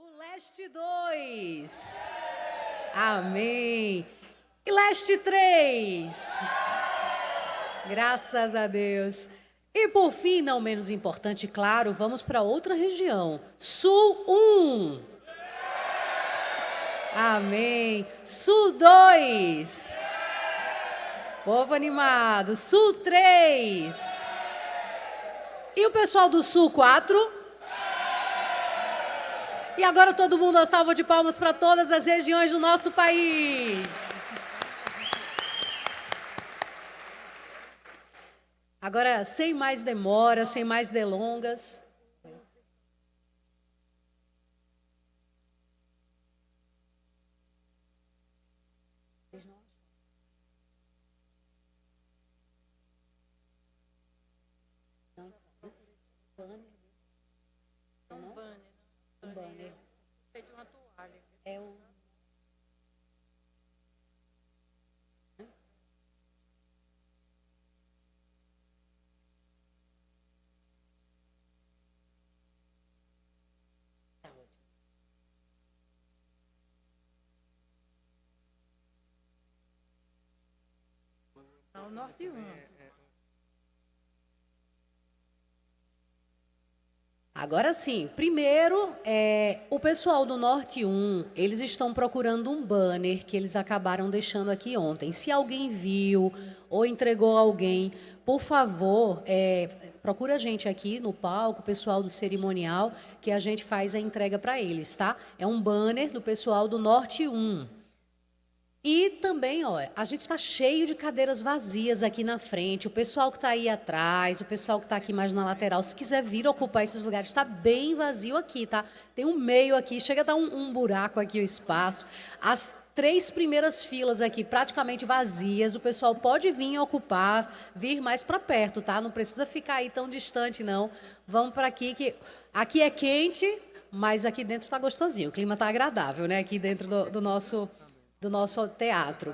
O Leste 2. Amém. E Leste 3. Graças a Deus. E por fim, não menos importante, claro, vamos para outra região. Sul 1. Amém. Sul 2. Povo animado. Sul 3. E o pessoal do Sul 4. E agora todo mundo, uma salva de palmas para todas as regiões do nosso país. Agora, sem mais demora, sem mais delongas. Um banner. Feito uma toalha. É um... Não, Norte 1. Agora sim, primeiro, o pessoal do Norte 1, eles estão procurando um banner que eles acabaram deixando aqui ontem. Se alguém viu ou entregou a alguém, por favor, procura a gente aqui no palco, o pessoal do cerimonial, que a gente faz a entrega para eles, tá? É um banner do pessoal do Norte 1. E também, ó, a gente está cheio de cadeiras vazias aqui na frente. O pessoal que está aí atrás, o pessoal que está aqui mais na lateral, se quiser vir ocupar esses lugares, está bem vazio aqui, tá? Tem um meio aqui, chega a dar um buraco aqui o espaço. As 3 primeiras filas aqui praticamente vazias. O pessoal pode vir ocupar, vir mais para perto, tá? Não precisa ficar aí tão distante, não. Vamos para aqui, que aqui é quente, mas aqui dentro está gostosinho. O clima está agradável, né? Aqui dentro do nosso teatro.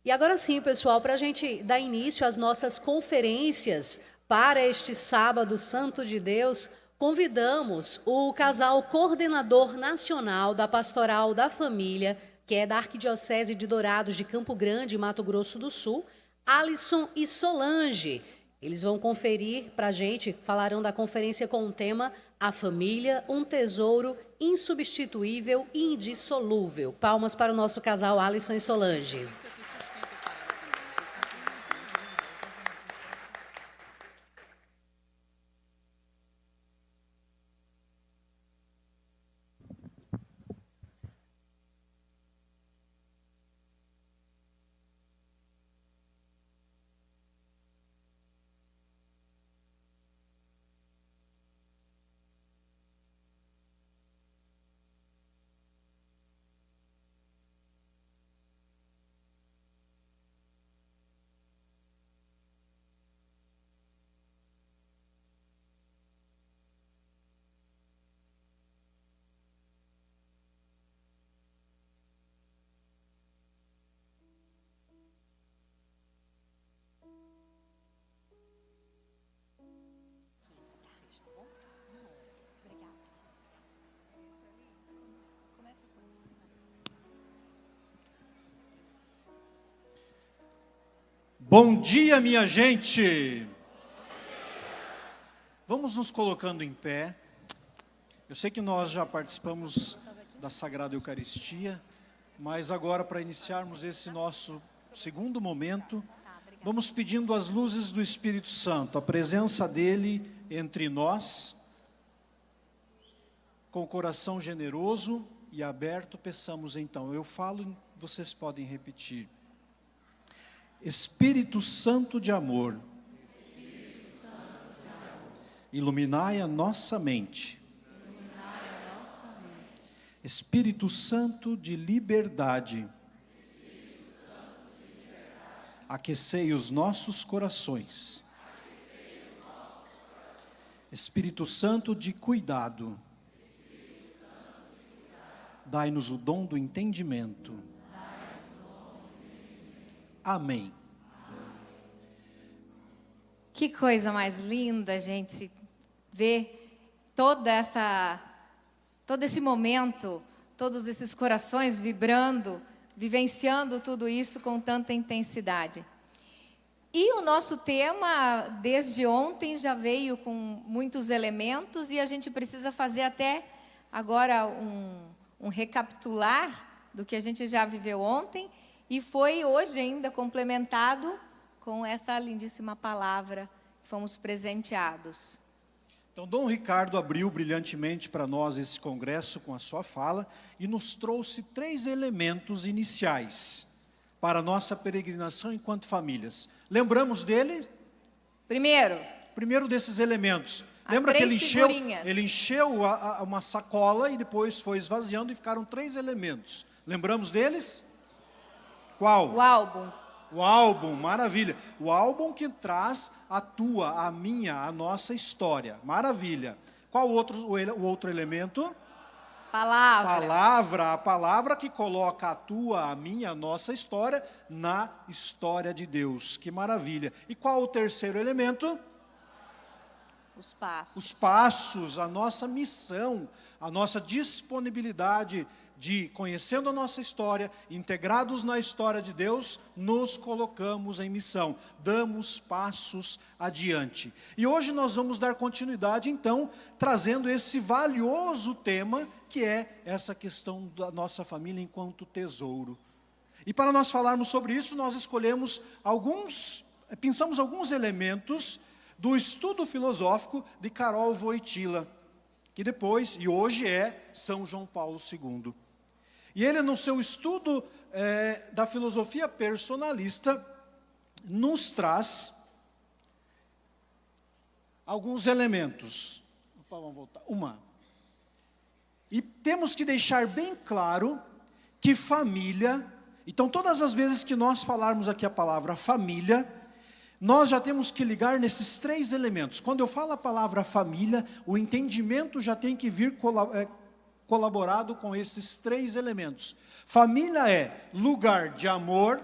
E agora sim, pessoal, para a gente dar início às nossas conferências para este sábado santo de Deus, convidamos o casal coordenador nacional da Pastoral da Família, que é da Arquidiocese de Dourados de Campo Grande, Mato Grosso do Sul, Alisson e Solange. Eles vão conferir para a gente, falarão da conferência com o tema A Família, um Tesouro Insubstituível e Indissolúvel. Palmas para o nosso casal Alisson e Solange. Bom dia, minha gente! Vamos nos colocando em pé. Eu sei que nós já participamos da Sagrada Eucaristia, mas agora, para iniciarmos esse nosso segundo momento, vamos pedindo as luzes do Espírito Santo, a presença dele entre nós. Com o coração generoso e aberto, peçamos então. Eu falo, vocês podem repetir. Espírito Santo de amor, iluminai a nossa mente. Espírito Santo de liberdade, aquecei os nossos corações. Espírito Santo de cuidado, dai-nos o dom do entendimento. Amém. Que coisa mais linda, gente, ver todo todo esse momento, todos esses corações vibrando, vivenciando tudo isso com tanta intensidade. E o nosso tema, desde ontem, já veio com muitos elementos e a gente precisa fazer até agora um recapitular do que a gente já viveu ontem e foi hoje ainda complementado com essa lindíssima palavra que fomos presenteados. Então, Dom Ricardo abriu brilhantemente para nós esse congresso com a sua fala e nos trouxe 3 elementos iniciais para a nossa peregrinação enquanto famílias. Lembramos dele? Primeiro Desses elementos. As Lembra que 3 ele figurinhas. encheu uma sacola e depois foi esvaziando e ficaram 3 elementos. Lembramos deles? Qual? O álbum. O álbum, maravilha. O álbum que traz a tua, a minha, a nossa história. Maravilha. Qual o outro elemento? Palavra. A palavra que coloca a tua, a minha, a nossa história na história de Deus. Que maravilha. E qual o terceiro elemento? Os passos. Os passos, a nossa missão, a nossa disponibilidade de, conhecendo a nossa história, integrados na história de Deus, nos colocamos em missão, damos passos adiante. E hoje nós vamos dar continuidade, então, trazendo esse valioso tema, que é essa questão da nossa família enquanto tesouro. E para nós falarmos sobre isso, nós pensamos alguns elementos do estudo filosófico de Karol Wojtyla, que depois, e hoje é São João Paulo II. E ele, no seu estudo da filosofia personalista, nos traz alguns elementos. Opa, vamos voltar. E temos que deixar bem claro que família, então todas as vezes que nós falarmos aqui a palavra família, nós já temos que ligar nesses 3 elementos. Quando eu falo a palavra família, o entendimento já tem que vir colaborado com esses 3 elementos. Família é lugar de amor,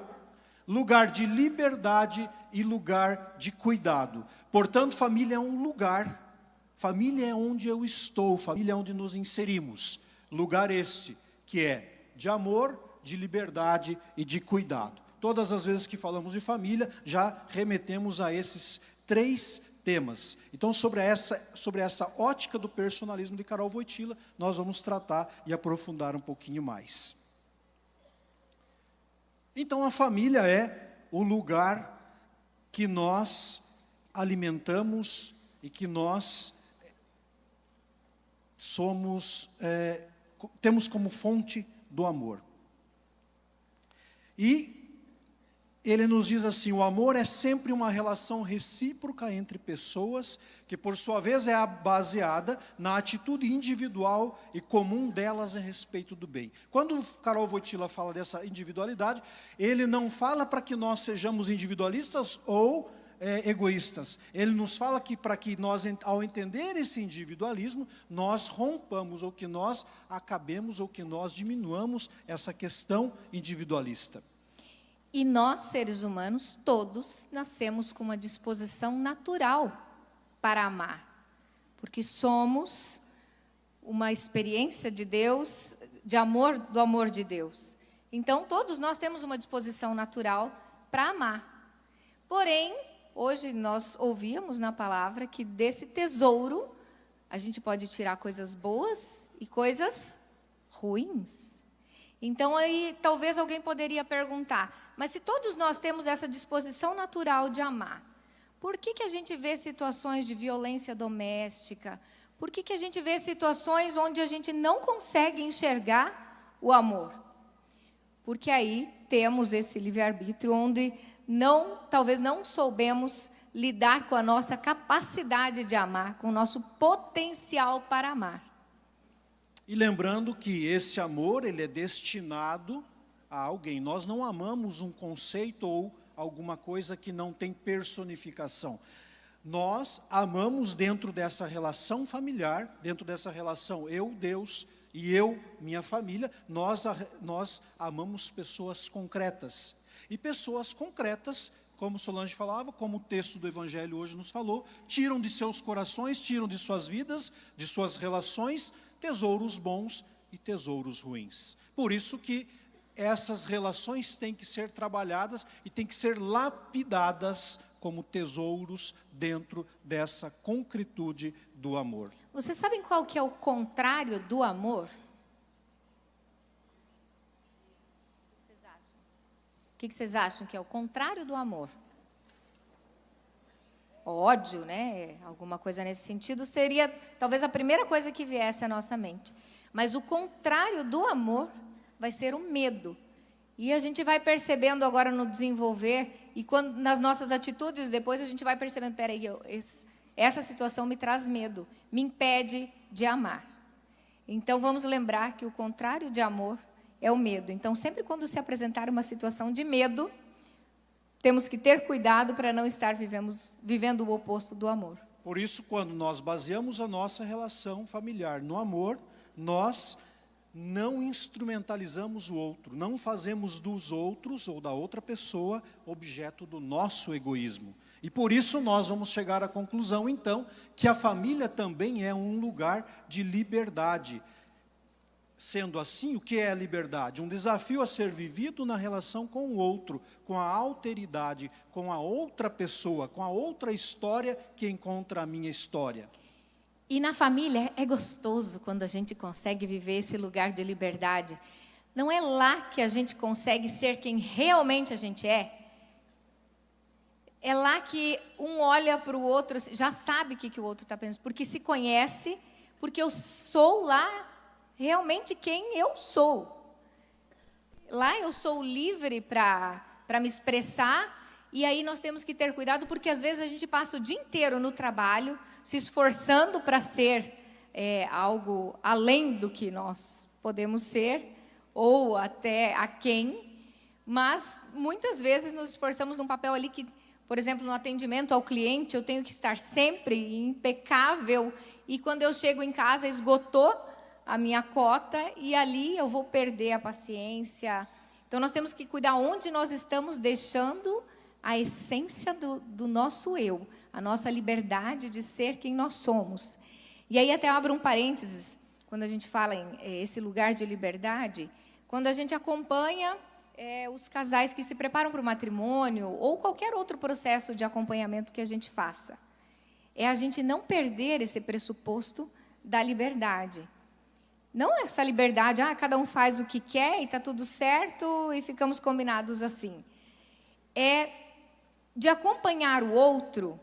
lugar de liberdade e lugar de cuidado. Portanto, família é um lugar. Família é onde eu estou, família é onde nos inserimos. Lugar este que é de amor, de liberdade e de cuidado. Todas as vezes que falamos de família, já remetemos a esses 3 temas. Então, sobre essa ótica do personalismo de Karol Wojtyla, nós vamos tratar e aprofundar um pouquinho mais. Então, a família é o lugar que nós alimentamos e que nós temos como fonte do amor. E ele nos diz assim: o amor é sempre uma relação recíproca entre pessoas, que por sua vez é baseada na atitude individual e comum delas a respeito do bem. Quando Karol Wojtyla fala dessa individualidade, ele não fala para que nós sejamos individualistas ou egoístas. Ele nos fala que para que nós, ao entender esse individualismo, nós rompamos, ou que nós acabemos, ou que nós diminuamos essa questão individualista. E nós, seres humanos, todos nascemos com uma disposição natural para amar. Porque somos uma experiência de Deus, de amor, do amor de Deus. Então, todos nós temos uma disposição natural para amar. Porém, hoje nós ouvíamos na palavra que desse tesouro a gente pode tirar coisas boas e coisas ruins. Então aí talvez alguém poderia perguntar, mas se todos nós temos essa disposição natural de amar, por que a gente vê situações de violência doméstica? Por que a gente vê situações onde a gente não consegue enxergar o amor? Porque aí temos esse livre-arbítrio onde talvez não soubemos lidar com a nossa capacidade de amar, com o nosso potencial para amar. E lembrando que esse amor, ele é destinado a alguém. Nós não amamos um conceito ou alguma coisa que não tem personificação. Nós amamos dentro dessa relação familiar, dentro dessa relação eu, Deus, e eu, minha família, nós amamos pessoas concretas. E pessoas concretas, como Solange falava, como o texto do Evangelho hoje nos falou, tiram de seus corações, tiram de suas vidas, de suas relações, tesouros bons e tesouros ruins. Por isso que essas relações têm que ser trabalhadas e têm que ser lapidadas como tesouros dentro dessa concretude do amor. Vocês sabem qual que é o contrário do amor? O que vocês acham que é o contrário do amor? Ódio, né? Alguma coisa nesse sentido seria talvez a primeira coisa que viesse à nossa mente. Mas o contrário do amor vai ser o medo. E a gente vai percebendo agora no desenvolver, e quando nas nossas atitudes, depois a gente vai percebendo, peraí, essa situação me traz medo, me impede de amar. Então vamos lembrar que o contrário de amor é o medo. Então sempre quando se apresentar uma situação de medo, temos que ter cuidado para não estar vivendo o oposto do amor. Por isso, quando nós baseamos a nossa relação familiar no amor, nós não instrumentalizamos o outro, não fazemos dos outros ou da outra pessoa objeto do nosso egoísmo. E por isso nós vamos chegar à conclusão, então, que a família também é um lugar de liberdade. Sendo assim, o que é a liberdade? Um desafio a ser vivido na relação com o outro, com a alteridade, com a outra pessoa, com a outra história que encontra a minha história. E na família é gostoso quando a gente consegue viver esse lugar de liberdade. Não é lá que a gente consegue ser quem realmente a gente é. É lá que um olha para o outro, já sabe o que o outro está pensando, porque se conhece, porque eu sou lá realmente quem eu sou. Lá eu sou livre para me expressar, e aí nós temos que ter cuidado, porque às vezes a gente passa o dia inteiro no trabalho, se esforçando para ser algo além do que nós podemos ser, ou até aquém, mas muitas vezes nos esforçamos num papel ali que, por exemplo, no atendimento ao cliente, eu tenho que estar sempre impecável, e quando eu chego em casa, esgotou a minha cota, e ali eu vou perder a paciência. Então nós temos que cuidar onde nós estamos deixando a essência do nosso eu, a nossa liberdade de ser quem nós somos. E aí até abro um parênteses, quando a gente fala em esse lugar de liberdade, quando a gente acompanha os casais que se preparam para o matrimônio, ou qualquer outro processo de acompanhamento que a gente faça, é a gente não perder esse pressuposto da liberdade. Não essa liberdade, cada um faz o que quer e está tudo certo e ficamos combinados assim. É de acompanhar o outro,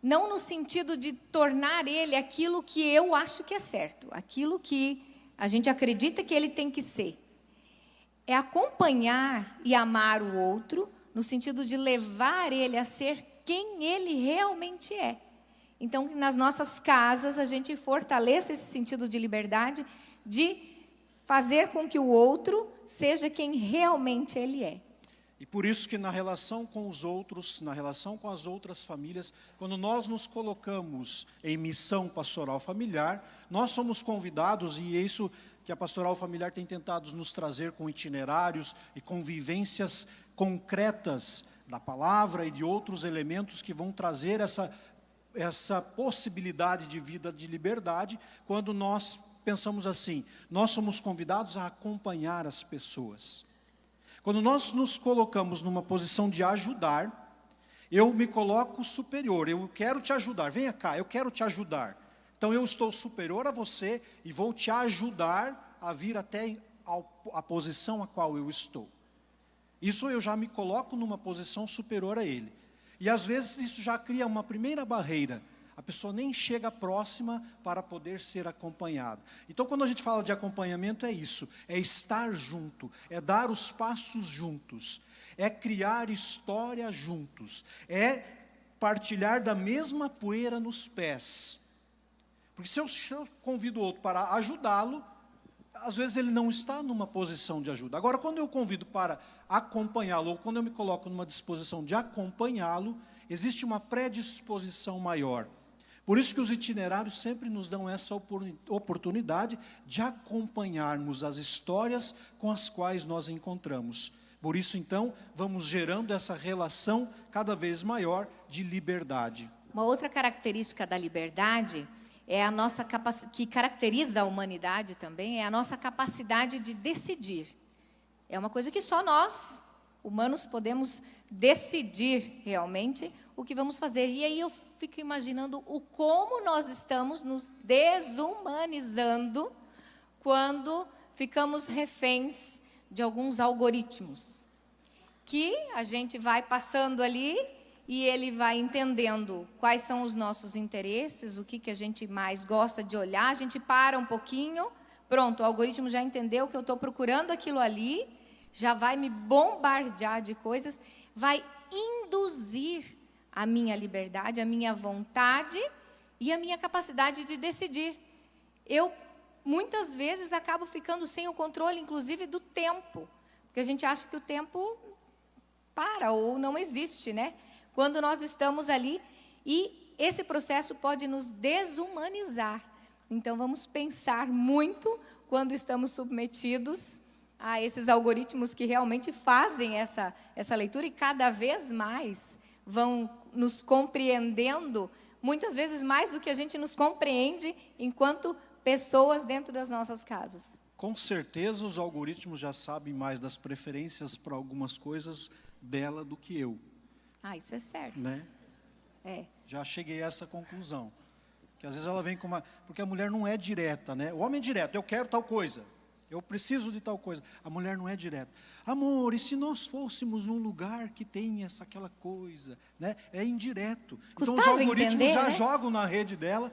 não no sentido de tornar ele aquilo que eu acho que é certo, aquilo que a gente acredita que ele tem que ser. É acompanhar e amar o outro, no sentido de levar ele a ser quem ele realmente é. Então, que nas nossas casas a gente fortaleça esse sentido de liberdade, de fazer com que o outro seja quem realmente ele é. E por isso que na relação com os outros, na relação com as outras famílias, quando nós nos colocamos em missão pastoral familiar, nós somos convidados, e é isso que a pastoral familiar tem tentado nos trazer com itinerários e convivências concretas da palavra e de outros elementos que vão trazer essa possibilidade de vida de liberdade, quando nós pensamos assim, nós somos convidados a acompanhar as pessoas. Quando nós nos colocamos numa posição de ajudar, eu me coloco superior, eu quero te ajudar, venha cá, eu quero te ajudar. Então eu estou superior a você e vou te ajudar a vir até a posição a qual eu estou. Isso eu já me coloco numa posição superior a ele. E às vezes isso já cria uma primeira barreira. A pessoa nem chega próxima para poder ser acompanhada. Então, quando a gente fala de acompanhamento, é isso. É estar junto, é dar os passos juntos, é criar história juntos, é partilhar da mesma poeira nos pés. Porque se eu convido o outro para ajudá-lo, às vezes ele não está numa posição de ajuda. Agora, quando eu convido para acompanhá-lo, ou quando eu me coloco numa disposição de acompanhá-lo, existe uma predisposição maior. Por isso que os itinerários sempre nos dão essa oportunidade de acompanharmos as histórias com as quais nós encontramos. Por isso, então, vamos gerando essa relação cada vez maior de liberdade. Uma outra característica da liberdade é a nossa que caracteriza a humanidade também, é a nossa capacidade de decidir. É uma coisa que só nós, humanos, podemos decidir realmente o que vamos fazer. E aí eu fico imaginando o como nós estamos nos desumanizando quando ficamos reféns de alguns algoritmos, que a gente vai passando ali e ele vai entendendo quais são os nossos interesses, o que a gente mais gosta de olhar, a gente para um pouquinho, pronto, o algoritmo já entendeu que eu estou procurando aquilo ali, já vai me bombardear de coisas, vai induzir a minha liberdade, a minha vontade e a minha capacidade de decidir. Eu, muitas vezes, acabo ficando sem o controle, inclusive, do tempo, porque a gente acha que o tempo para ou não existe, né? Quando nós estamos ali, e esse processo pode nos desumanizar. Então, vamos pensar muito quando estamos submetidos a esses algoritmos que realmente fazem essa leitura e cada vez mais vão nos compreendendo, muitas vezes mais do que a gente nos compreende enquanto pessoas dentro das nossas casas. Com certeza os algoritmos já sabem mais das preferências para algumas coisas dela do que eu. Ah, isso é certo. Né? É. Já cheguei a essa conclusão. Que às vezes ela vem com uma... Porque a mulher não é direta, né? O homem é direto, eu quero tal coisa. Eu preciso de tal coisa. A mulher não é direta. Amor, e se nós fôssemos num lugar que tem aquela coisa? Né? É indireto. Custava então os algoritmos entender, já né? jogam na rede dela,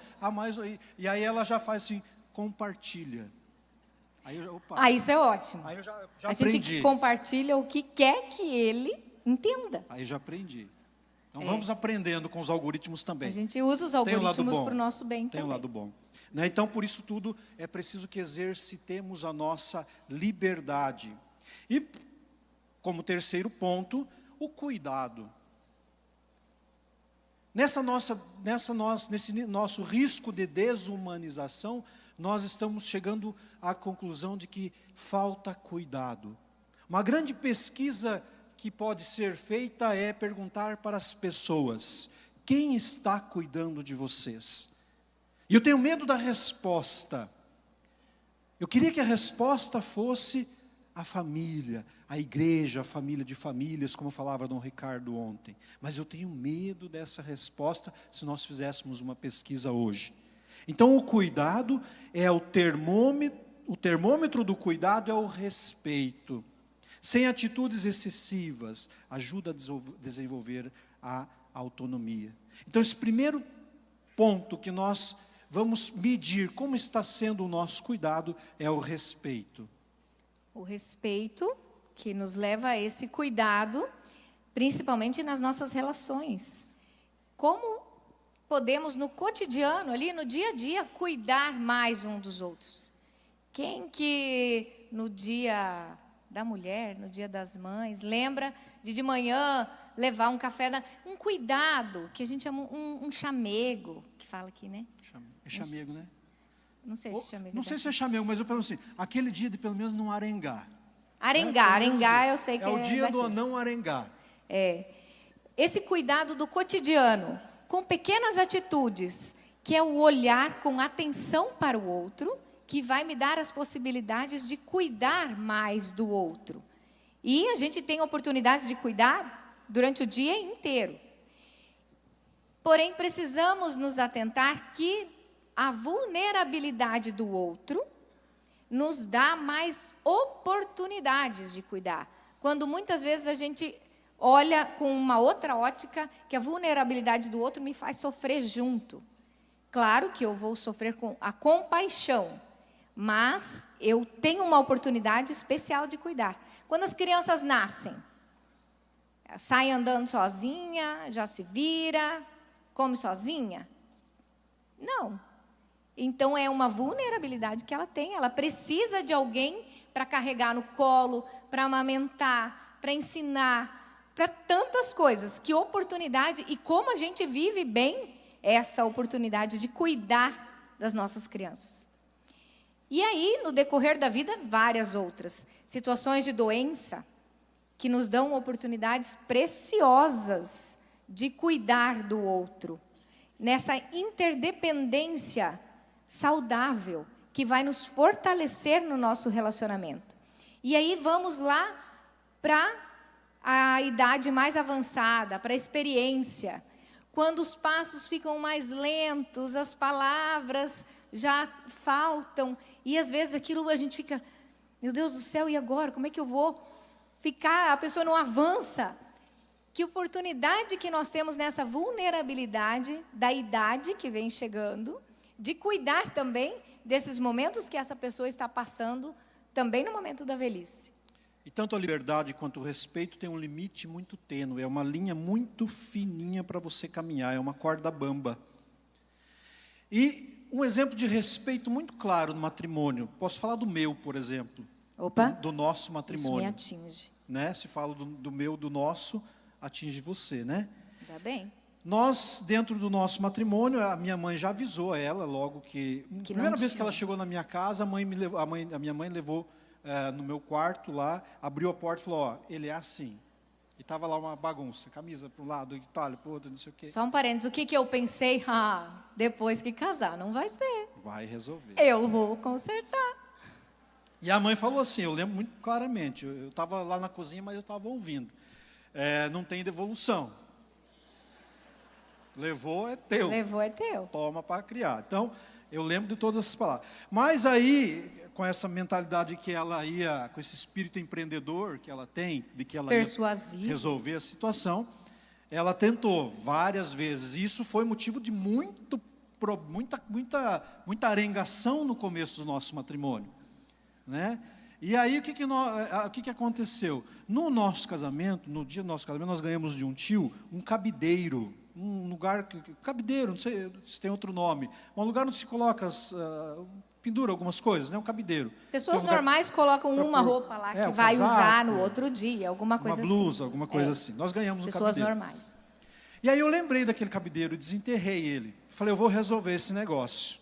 e aí ela já faz assim, compartilha. Aí opa, isso é ótimo. Aí eu já a aprendi. gente compartilha o que quer que ele entenda. Aí já aprendi. Então vamos aprendendo com os algoritmos também. A gente usa os algoritmos para o nosso bem Tem também. um lado bom. Né? Então, por isso tudo, é preciso que exercitemos a nossa liberdade. E, como terceiro ponto, o cuidado. Nesse nosso risco de desumanização, nós estamos chegando à conclusão de que falta cuidado. Uma grande pesquisa que pode ser feita é perguntar para as pessoas: quem está cuidando de vocês? E eu tenho medo da resposta. Eu queria que a resposta fosse a família, a igreja, a família de famílias, como falava Dom Ricardo ontem. Mas eu tenho medo dessa resposta se nós fizéssemos uma pesquisa hoje. Então o cuidado é o termômetro do cuidado é o respeito. Sem atitudes excessivas, ajuda a desenvolver a autonomia. Então esse primeiro ponto que nós vamos medir como está sendo o nosso cuidado é o respeito. O respeito que nos leva a esse cuidado, principalmente nas nossas relações. Como podemos, no cotidiano, ali no dia a dia, cuidar mais um dos outros? Quem que no dia da mulher, no dia das mães, lembra de manhã levar um café, um cuidado, que a gente chama um chamego, que fala aqui, né? É chamego, né? Não sei se chamego. Não sei se é chamego, mas eu penso assim, aquele dia de pelo menos não arengar. Arengar, eu sei que é o dia daqui. do não arengar. Esse cuidado do cotidiano, com pequenas atitudes, que é o olhar com atenção para o outro, que vai me dar as possibilidades de cuidar mais do outro. E a gente tem oportunidades de cuidar durante o dia inteiro. Porém, precisamos nos atentar que a vulnerabilidade do outro nos dá mais oportunidades de cuidar. Quando muitas vezes a gente olha com uma outra ótica, que a vulnerabilidade do outro me faz sofrer junto. Claro que eu vou sofrer com a compaixão, mas eu tenho uma oportunidade especial de cuidar. Quando as crianças nascem, sai andando sozinha, já se vira, come sozinha? Não. Então é uma vulnerabilidade que ela tem. Ela precisa de alguém para carregar no colo, para amamentar, para ensinar, para tantas coisas. Que oportunidade e como a gente vive bem essa oportunidade de cuidar das nossas crianças. E aí, no decorrer da vida, várias outras situações de doença que nos dão oportunidades preciosas de cuidar do outro. nessa interdependência saudável que vai nos fortalecer no nosso relacionamento. E aí vamos lá para a idade mais avançada, para a experiência, quando os passos ficam mais lentos, as palavras já faltam, e às vezes aquilo a gente fica, meu Deus do céu, e agora? Como é que eu vou ficar? A pessoa não avança. Que oportunidade que nós temos nessa vulnerabilidade da idade que vem chegando, de cuidar também desses momentos que essa pessoa está passando, também no momento da velhice. E tanto a liberdade quanto o respeito tem um limite muito tênue, é uma linha muito fininha para você caminhar, é uma corda bamba. E um exemplo de respeito muito claro no matrimônio, posso falar do meu, por exemplo. Opa, do nosso matrimônio. isso me atinge. Né? Se fala do meu, do nosso, atinge você, né? Tá bem. Nós, dentro do nosso matrimônio, a minha mãe já avisou a ela, logo que... primeira vez que ela chegou na minha casa, a minha mãe levou no meu quarto lá, abriu a porta e falou, ó, ele é assim. E estava lá uma bagunça, camisa para um lado, Itália para o outro, não sei o quê. Só um parênteses, o que eu pensei? Depois que casar, não vai ser. Vai resolver. Eu vou consertar. E a mãe falou assim, eu lembro muito claramente, eu estava lá na cozinha, mas eu estava ouvindo. Não tem devolução. Levou é teu. Levou é teu. Toma para criar. Então, eu lembro de todas essas palavras. Mas aí, com essa mentalidade que ela ia, com esse espírito empreendedor que ela tem, de que ela ia resolver a situação, ela tentou várias vezes. E isso foi motivo de muita arengação no começo do nosso matrimônio. Né? E aí, o que aconteceu? No nosso casamento, no dia do nosso casamento, nós ganhamos de um tio um cabideiro. Um lugar, cabideiro, não sei se tem outro nome, um lugar onde se coloca, pendura algumas coisas, né? Um cabideiro. Pessoas normais colocam uma roupa lá que vai usar no outro dia, alguma coisa assim. Uma blusa, alguma coisa assim. Nós ganhamos um cabideiro. Pessoas normais. E aí eu lembrei daquele cabideiro, desenterrei ele. Falei, eu vou resolver esse negócio.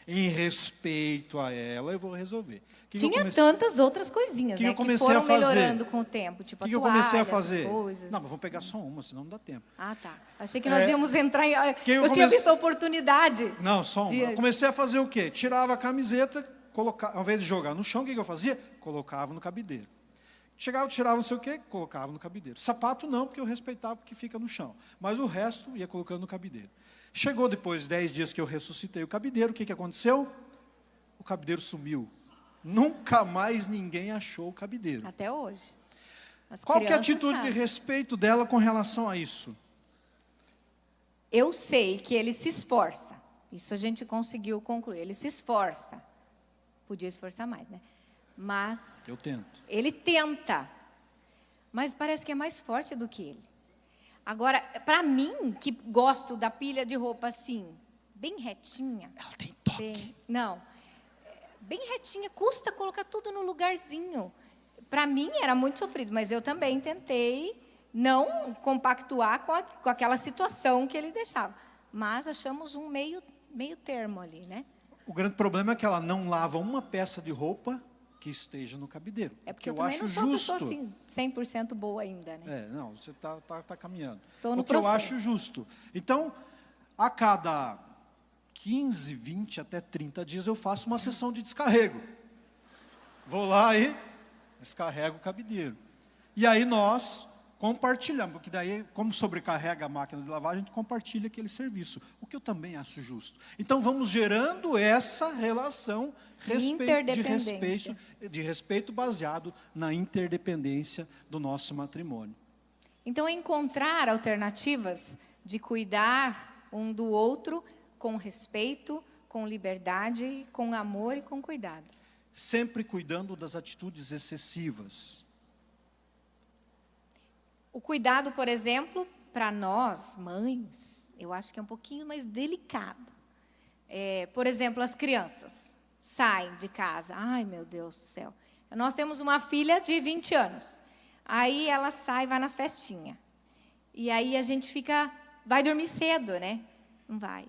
Em respeito a ela, eu vou resolver. Tinha tantas outras coisinhas, né, que foram melhorando com o tempo, tipo a toalha, eu comecei a fazer? Essas coisas. Não, mas vamos pegar só uma, senão não dá tempo. Ah, tá. Achei que nós íamos entrar em... Eu tinha visto a oportunidade. Não, só uma. Eu comecei a fazer o quê? Tirava a camiseta, colocava, ao invés de jogar no chão, o que eu fazia? Colocava no cabideiro. Chegava, tirava não sei o quê, colocava no cabideiro. Sapato não, porque eu respeitava, porque fica no chão. Mas o resto ia colocando no cabideiro. Chegou depois de 10 dias que eu ressuscitei o cabideiro, o que aconteceu? O cabideiro sumiu. Nunca mais ninguém achou o cabideiro. Até hoje. Qual que é a atitude de respeito dela com relação a isso? Eu sei que ele se esforça. Isso a gente conseguiu concluir. Ele se esforça. Podia esforçar mais, né? Mas... eu tento. Ele tenta. Mas parece que é mais forte do que ele. Agora, para mim, que gosto da pilha de roupa assim, bem retinha. Ela tem toque. Bem retinha, custa colocar tudo no lugarzinho. Para mim era muito sofrido, mas eu também tentei não compactuar com aquela situação que ele deixava. Mas achamos um meio termo ali, né? O grande problema é que ela não lava uma peça de roupa que esteja no cabideiro. É porque eu também não sou uma pessoa assim, 100% boa ainda, né? Não, você tá caminhando. Estou no processo. O que eu acho justo. Então, a cada 15, 20 até 30 dias eu faço uma sessão de descarrego. Vou lá e descarrego o cabideiro. E aí nós compartilhamos, porque daí, como sobrecarrega a máquina de lavagem, a gente compartilha aquele serviço, o que eu também acho justo. Então vamos gerando essa relação de respeito baseado na interdependência do nosso matrimônio. Então é encontrar alternativas de cuidar um do outro com respeito, com liberdade, com amor e com cuidado. Sempre cuidando das atitudes excessivas. O cuidado, por exemplo, para nós, mães, eu acho que é um pouquinho mais delicado. Por exemplo, as crianças saem de casa. Ai, meu Deus do céu. Nós temos uma filha de 20 anos. Aí ela sai, vai nas festinhas. E aí a gente vai dormir cedo, né? Não vai.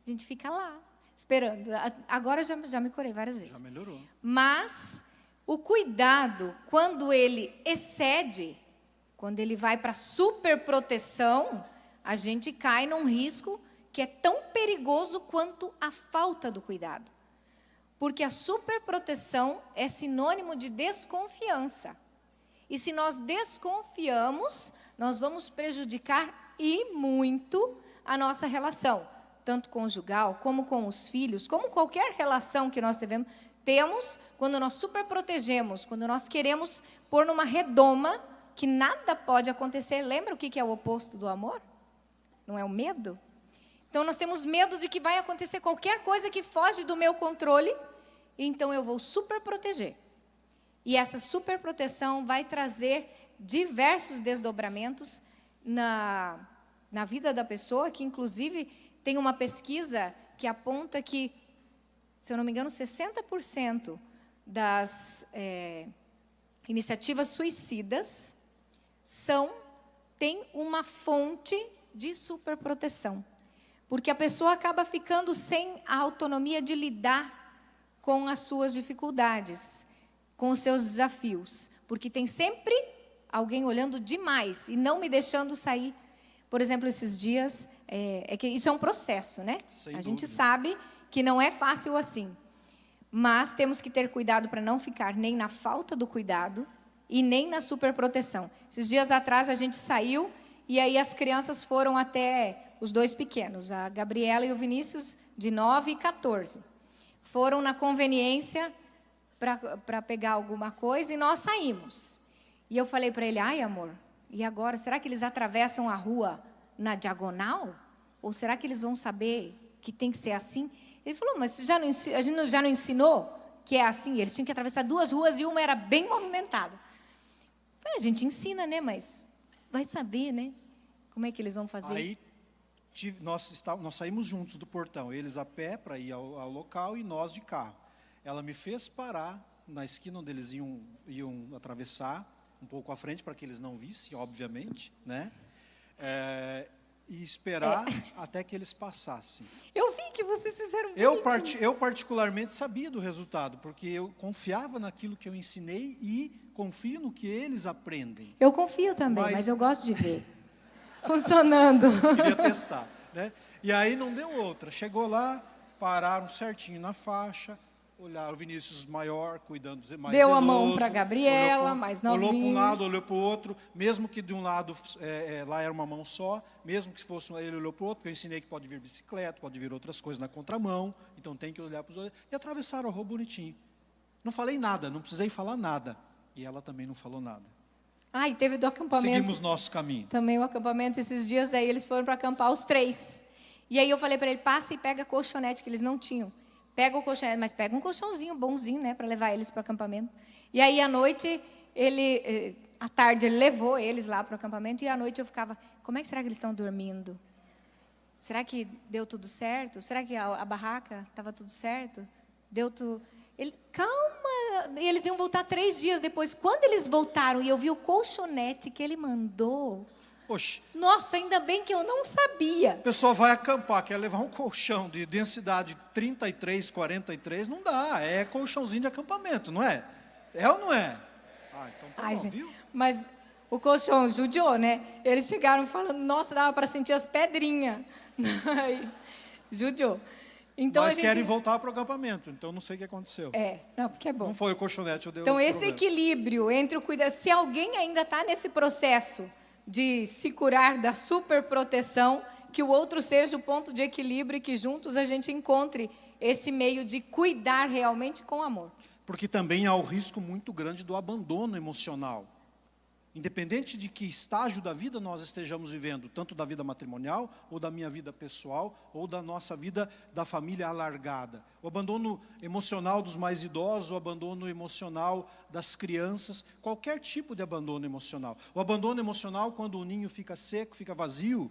A gente fica lá, esperando. Agora já me curei várias vezes. Já melhorou. Mas o cuidado, quando ele excede, quando ele vai para superproteção, a gente cai num risco que é tão perigoso quanto a falta do cuidado. Porque a superproteção é sinônimo de desconfiança. E se nós desconfiamos, nós vamos prejudicar e muito a nossa relação, tanto conjugal, como com os filhos, como qualquer relação que nós temos quando nós superprotegemos, quando nós queremos pôr numa redoma que nada pode acontecer. Lembra o que é o oposto do amor? Não é o medo? Então, nós temos medo de que vai acontecer qualquer coisa que foge do meu controle, então eu vou superproteger. E essa superproteção vai trazer diversos desdobramentos na vida da pessoa, que inclusive tem uma pesquisa que aponta que, se eu não me engano, 60% das iniciativas suicidas têm uma fonte de superproteção. Porque a pessoa acaba ficando sem a autonomia de lidar com as suas dificuldades, com os seus desafios. Porque tem sempre alguém olhando demais e não me deixando sair. Por exemplo, esses dias, que isso é um processo, né? A gente sabe que não é fácil assim. Mas temos que ter cuidado para não ficar nem na falta do cuidado e nem na superproteção. Esses dias atrás a gente saiu e aí as crianças foram até os dois pequenos, a Gabriela e o Vinícius, de 9 e 14. Foram na conveniência para pegar alguma coisa e nós saímos. E eu falei para ele, ai amor, e agora, será que eles atravessam a rua na diagonal? Ou será que eles vão saber que tem que ser assim? Ele falou, mas a gente já não ensinou que é assim? Eles tinham que atravessar duas ruas e uma era bem movimentada. Eu falei, a gente ensina, né? Mas vai saber, né? Como é que eles vão fazer? Aí nós saímos juntos do portão, eles a pé para ir ao local e nós de carro. Ela me fez parar na esquina onde eles iam atravessar, um pouco à frente, para que eles não vissem, obviamente, né? E esperar até que eles passassem. Eu vi que vocês fizeram Eu particularmente sabia do resultado, porque eu confiava naquilo que eu ensinei e confio no que eles aprendem. Eu confio também, mas eu gosto de ver funcionando. Queria testar, né? E aí não deu outra. Chegou lá, pararam certinho na faixa, olharam o Vinícius maior, cuidando mais deu zeloso, a mão para a Gabriela, mais novinho. Olhou para um lado, olhou para o outro, mesmo que de um lado lá era uma mão só, mesmo que fosse ele olhou para o outro, porque eu ensinei que pode vir bicicleta, pode vir outras coisas na contramão, então tem que olhar para os outros. E atravessaram a rua bonitinho. Não falei nada, não precisei falar nada. E ela também não falou nada. E teve do acampamento. Seguimos nosso caminho. Também o acampamento esses dias, aí eles foram para acampar os 3. E aí eu falei para ele, passa e pega colchonete, que eles não tinham. Pega o colchonete, mas pega um colchãozinho bonzinho, né, para levar eles para o acampamento. E aí à noite, à tarde ele levou eles lá para o acampamento, e à noite eu ficava, como é que será que eles estão dormindo? Será que deu tudo certo? Será que a barraca estava tudo certo? Deu tudo... Calma, e eles iam voltar 3 dias depois. Quando eles voltaram e eu vi o colchonete que ele mandou, Oxe, nossa, ainda bem que eu não sabia. a pessoa vai acampar, quer levar um colchão de densidade 33, 43, não dá, é colchãozinho de acampamento, não é? É ou não é? Então tá bom, gente, viu? mas o colchão judiou, né? Eles chegaram falando, nossa, dava para sentir as pedrinhas. Judiou. Então, mas querem voltar para o acampamento, então não sei o que aconteceu. Não, porque é bom. Não foi o colchonete, eu dei Então, esse problema. equilíbrio entre o cuidado... Se alguém ainda está nesse processo de se curar da superproteção, que o outro seja o ponto de equilíbrio e que juntos a gente encontre esse meio de cuidar realmente com amor. Porque também há o risco muito grande do abandono emocional. Independente de que estágio da vida nós estejamos vivendo, tanto da vida matrimonial, ou da minha vida pessoal, ou da nossa vida da família alargada. O abandono emocional dos mais idosos, o abandono emocional das crianças, qualquer tipo de abandono emocional. O abandono emocional, quando o ninho fica seco, fica vazio,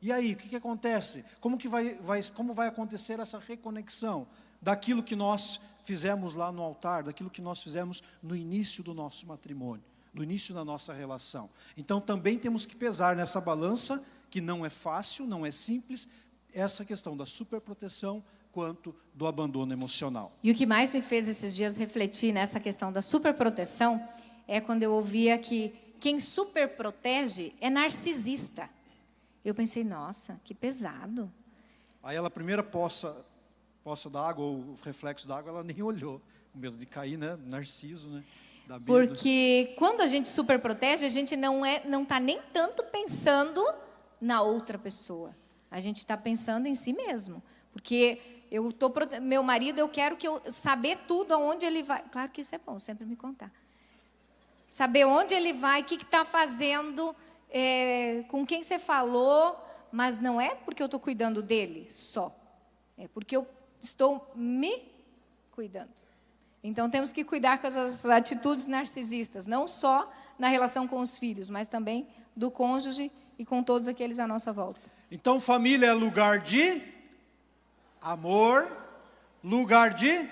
e aí, o que acontece? Como vai acontecer essa reconexão daquilo que nós fizemos lá no altar, daquilo que nós fizemos no início do nosso matrimônio? No início da nossa relação. Então, também temos que pesar nessa balança, que não é fácil, não é simples, essa questão da superproteção quanto do abandono emocional. E o que mais me fez esses dias refletir nessa questão da superproteção é quando eu ouvia que quem superprotege é narcisista. Eu pensei, nossa, que pesado. Aí ela, a primeira poça d'água, ou o reflexo d'água, ela nem olhou. Com medo de cair, né? Narciso, né? Dá medo. Porque quando a gente super protege, a gente não está nem tanto pensando na outra pessoa. A gente está pensando em si mesmo. Porque meu marido, eu quero saber tudo, aonde ele vai. Claro que isso é bom, sempre me contar. Saber onde ele vai, o que está fazendo, com quem você falou, mas não é porque eu estou cuidando dele só. É porque eu estou me cuidando. Então, temos que cuidar com essas atitudes narcisistas, não só na relação com os filhos, mas também do cônjuge e com todos aqueles à nossa volta. Então, família é lugar de amor, lugar de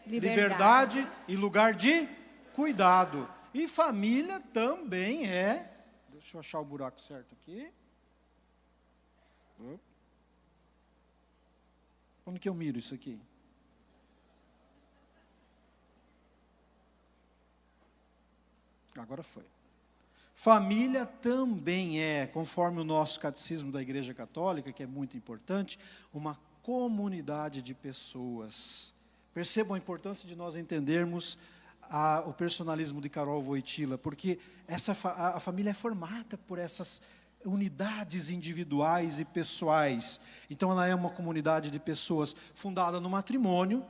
liberdade e lugar de cuidado. E família também é... Deixa eu achar o buraco certo aqui. Onde que eu miro isso aqui? Agora foi. Família também é, conforme o nosso catecismo da Igreja Católica, que é muito importante, uma comunidade de pessoas. Percebam a importância de nós entendermos o personalismo de Karol Wojtyla, porque a família é formada por essas unidades individuais e pessoais. Então, ela é uma comunidade de pessoas fundada no matrimônio,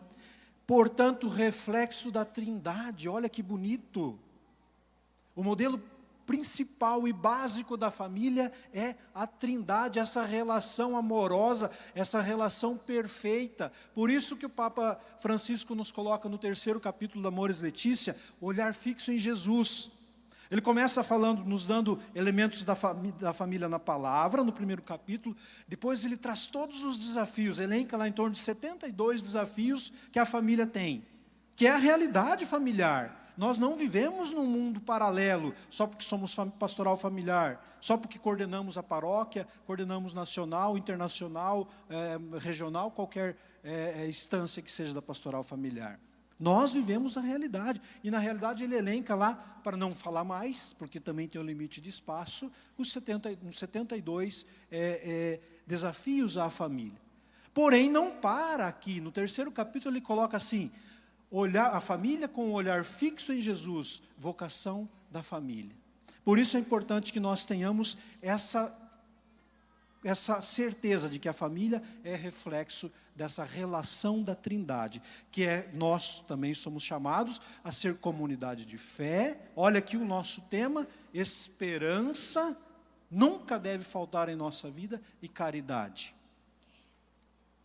portanto, reflexo da Trindade. Olha que bonito! O modelo principal e básico da família é a Trindade, essa relação amorosa, essa relação perfeita. Por isso que o Papa Francisco nos coloca no 3º capítulo da Amoris Laetitia, o olhar fixo em Jesus. Ele começa falando, nos dando elementos da família na palavra, no 1º capítulo. Depois ele traz todos os desafios, elenca lá em torno de 72 desafios que a família tem, que é a realidade familiar. Nós não vivemos num mundo paralelo, só porque somos pastoral familiar, só porque coordenamos a paróquia, coordenamos nacional, internacional, regional, qualquer instância que seja da pastoral familiar. Nós vivemos a realidade, e na realidade ele elenca lá, para não falar mais, porque também tem um limite de espaço, os 72 desafios à família. Porém, não para aqui. No 3º capítulo ele coloca assim: olhar a família com o olhar fixo em Jesus, vocação da família. Por isso é importante que nós tenhamos essa certeza de que a família é reflexo dessa relação da Trindade, que nós também somos chamados a ser comunidade de fé. Olha aqui o nosso tema: esperança nunca deve faltar em nossa vida, e caridade.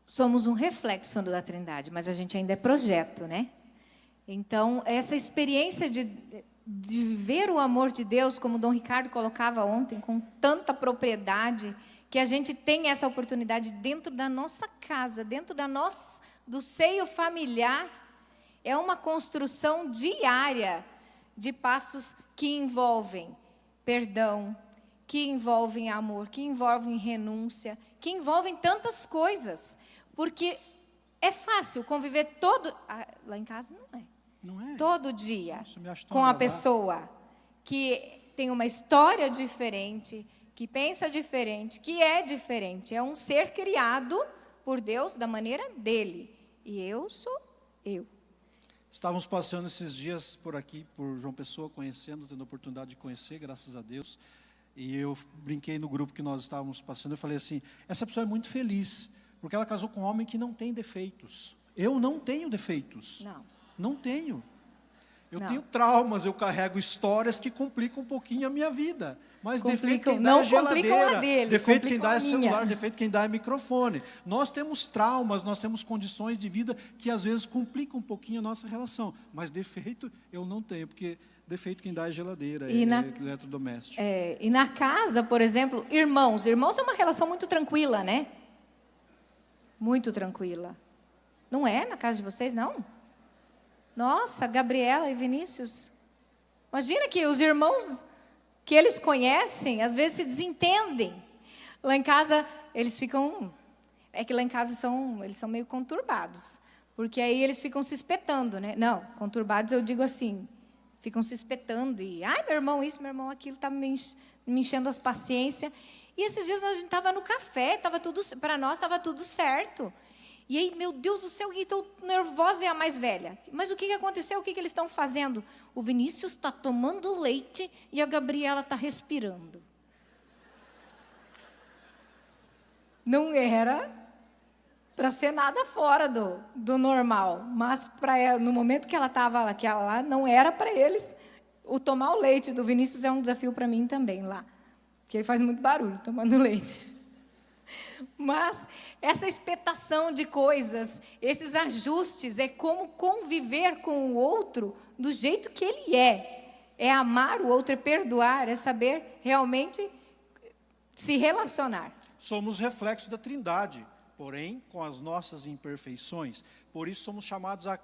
Somos um reflexo da Trindade, mas a gente ainda é projeto, né? Então, essa experiência de viver o amor de Deus, como o Dom Ricardo colocava ontem, com tanta propriedade, que a gente tem essa oportunidade dentro da nossa casa, dentro do seio familiar, é uma construção diária de passos que envolvem perdão, que envolvem amor, que envolvem renúncia, que envolvem tantas coisas. Porque é fácil conviver lá em casa não é. Não é. Todo dia, Nossa, com a pessoa que tem uma história diferente, que pensa diferente, que é diferente. É um ser criado por Deus da maneira dele. E eu sou eu. Estávamos passando esses dias por aqui, por João Pessoa, tendo a oportunidade de conhecer, graças a Deus. E eu brinquei no grupo que nós estávamos passando, eu falei assim: essa pessoa é muito feliz, porque ela casou com um homem que não tem defeitos. Eu não tenho defeitos. Não tenho. Eu tenho traumas, eu carrego histórias que complicam um pouquinho a minha vida. Mas defeito quem dá é geladeira, defeito quem dá é celular, defeito quem dá é microfone. Nós temos traumas, nós temos condições de vida que às vezes complicam um pouquinho a nossa relação. Mas defeito eu não tenho, porque defeito quem dá é geladeira, eletrodoméstico. E na casa, por exemplo, irmãos é uma relação muito tranquila, né? Muito tranquila. Não é na casa de vocês, não? Nossa, Gabriela e Vinícius. Imagina que os irmãos que eles conhecem, às vezes se desentendem. Lá em casa, eles ficam... É que lá em casa eles são meio conturbados. Porque aí eles ficam se espetando, né? Não, conturbados eu digo assim, ficam se espetando. E, ai, meu irmão isso, meu irmão aquilo, está me enchendo as paciências. E esses dias a gente estava no café, para nós estava tudo certo. E aí, meu Deus do céu, estou nervosa, é a mais velha. Mas o que aconteceu? O que eles estão fazendo? O Vinícius está tomando leite e a Gabriela está respirando. Não era para ser nada fora do normal, mas no momento que ela estava lá, não era para eles. O tomar o leite do Vinícius é um desafio para mim também lá, porque ele faz muito barulho tomando leite. Mas essa expectação de coisas, esses ajustes, é como conviver com o outro do jeito que ele é. É amar o outro, é perdoar, é saber realmente se relacionar. Somos reflexo da Trindade, porém com as nossas imperfeições. Por isso somos chamados a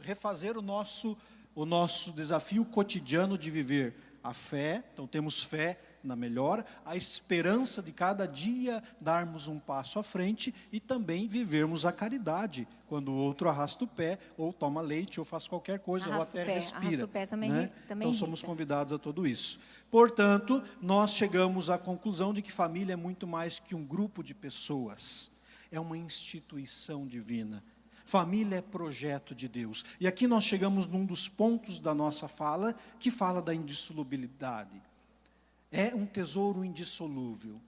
refazer o nosso desafio cotidiano de viver a fé. Então temos fé na melhora, a esperança de cada dia darmos um passo à frente e também vivermos a caridade, quando o outro arrasta o pé, ou toma leite, ou faz qualquer coisa, ou até respira. Arrasta o pé também, né? também então somos convidados a tudo isso. Portanto, nós chegamos à conclusão de que família é muito mais que um grupo de pessoas, é uma instituição divina. Família é projeto de Deus. E aqui nós chegamos num dos pontos da nossa fala, que fala da indissolubilidade. É um tesouro indissolúvel.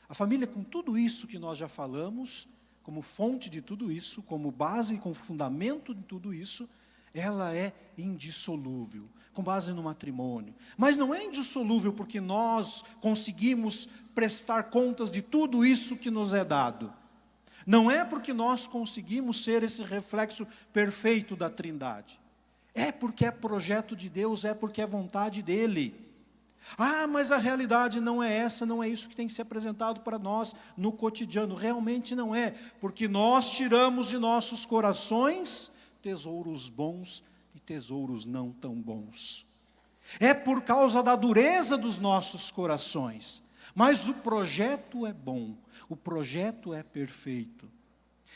A família, com tudo isso que nós já falamos, como fonte de tudo isso, como base e como fundamento de tudo isso, ela é indissolúvel, com base no matrimônio. Mas não é indissolúvel porque nós conseguimos prestar contas de tudo isso que nos é dado. Não é porque nós conseguimos ser esse reflexo perfeito da Trindade. É porque é projeto de Deus, é porque é vontade dEle. Ah, mas a realidade não é essa, não é isso que tem que ser apresentado para nós no cotidiano. Realmente não é, porque nós tiramos de nossos corações tesouros bons e tesouros não tão bons. É por causa da dureza dos nossos corações. Mas o projeto é bom, o projeto é perfeito.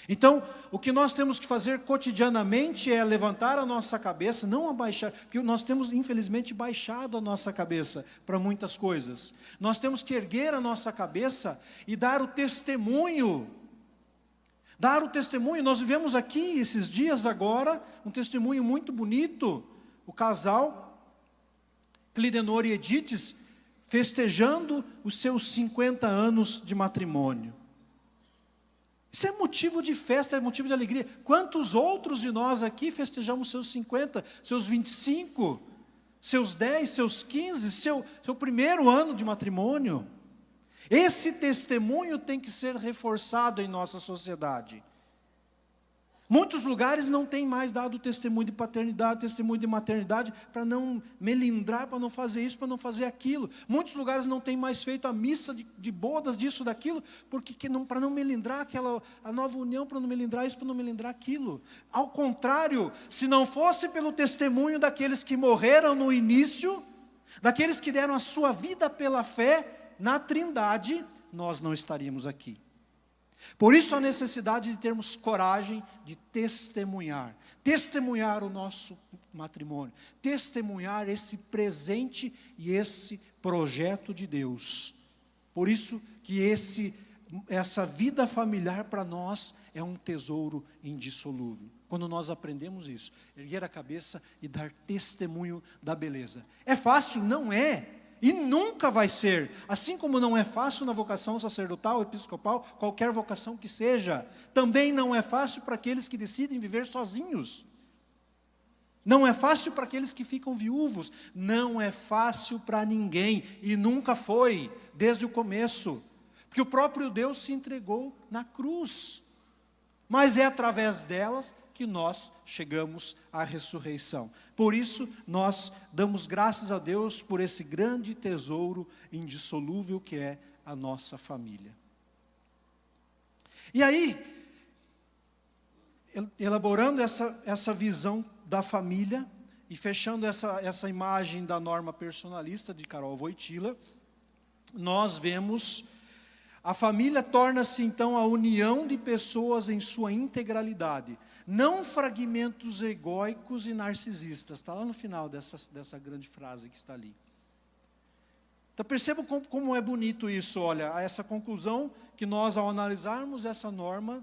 Então, o que nós temos que fazer cotidianamente é levantar a nossa cabeça, não abaixar, porque nós temos, infelizmente, baixado a nossa cabeça para muitas coisas. Nós temos que erguer a nossa cabeça e dar o testemunho. Dar o testemunho. Nós vivemos aqui, esses dias agora, um testemunho muito bonito. O casal, Clidenor e Edites, festejando os seus 50 anos de matrimônio. Isso é motivo de festa, é motivo de alegria. Quantos outros de nós aqui festejamos seus 50, seus 25, seus 10, seus 15, seu primeiro ano de matrimônio? Esse testemunho tem que ser reforçado em nossa sociedade. Muitos lugares não têm mais dado testemunho de paternidade, testemunho de maternidade, para não melindrar, para não fazer isso, para não fazer aquilo. Muitos lugares não têm mais feito a missa de bodas, disso, daquilo, para não melindrar a nova união, para não melindrar isso, para não melindrar aquilo. Ao contrário, se não fosse pelo testemunho daqueles que morreram no início, daqueles que deram a sua vida pela fé na Trindade, nós não estaríamos aqui. Por isso a necessidade de termos coragem de testemunhar o nosso matrimônio, testemunhar esse presente e esse projeto de Deus. Por isso que essa vida familiar para nós é um tesouro indissolúvel. Quando nós aprendemos isso, erguer a cabeça e dar testemunho da beleza. É fácil? Não é. E nunca vai ser, assim como não é fácil na vocação sacerdotal, episcopal, qualquer vocação que seja, também não é fácil para aqueles que decidem viver sozinhos. Não é fácil para aqueles que ficam viúvos, não é fácil para ninguém, e nunca foi, desde o começo, porque o próprio Deus se entregou na cruz, mas é através delas que nós chegamos à ressurreição. Por isso, nós damos graças a Deus por esse grande tesouro indissolúvel que é a nossa família. E aí, elaborando essa visão da família e fechando essa imagem da norma personalista de Carol Wojtyla, nós vemos a família torna-se então a união de pessoas em sua integralidade, não fragmentos egóicos e narcisistas. Está lá no final dessa grande frase que está ali. Então percebam como é bonito isso, olha, essa conclusão que nós, ao analisarmos essa norma,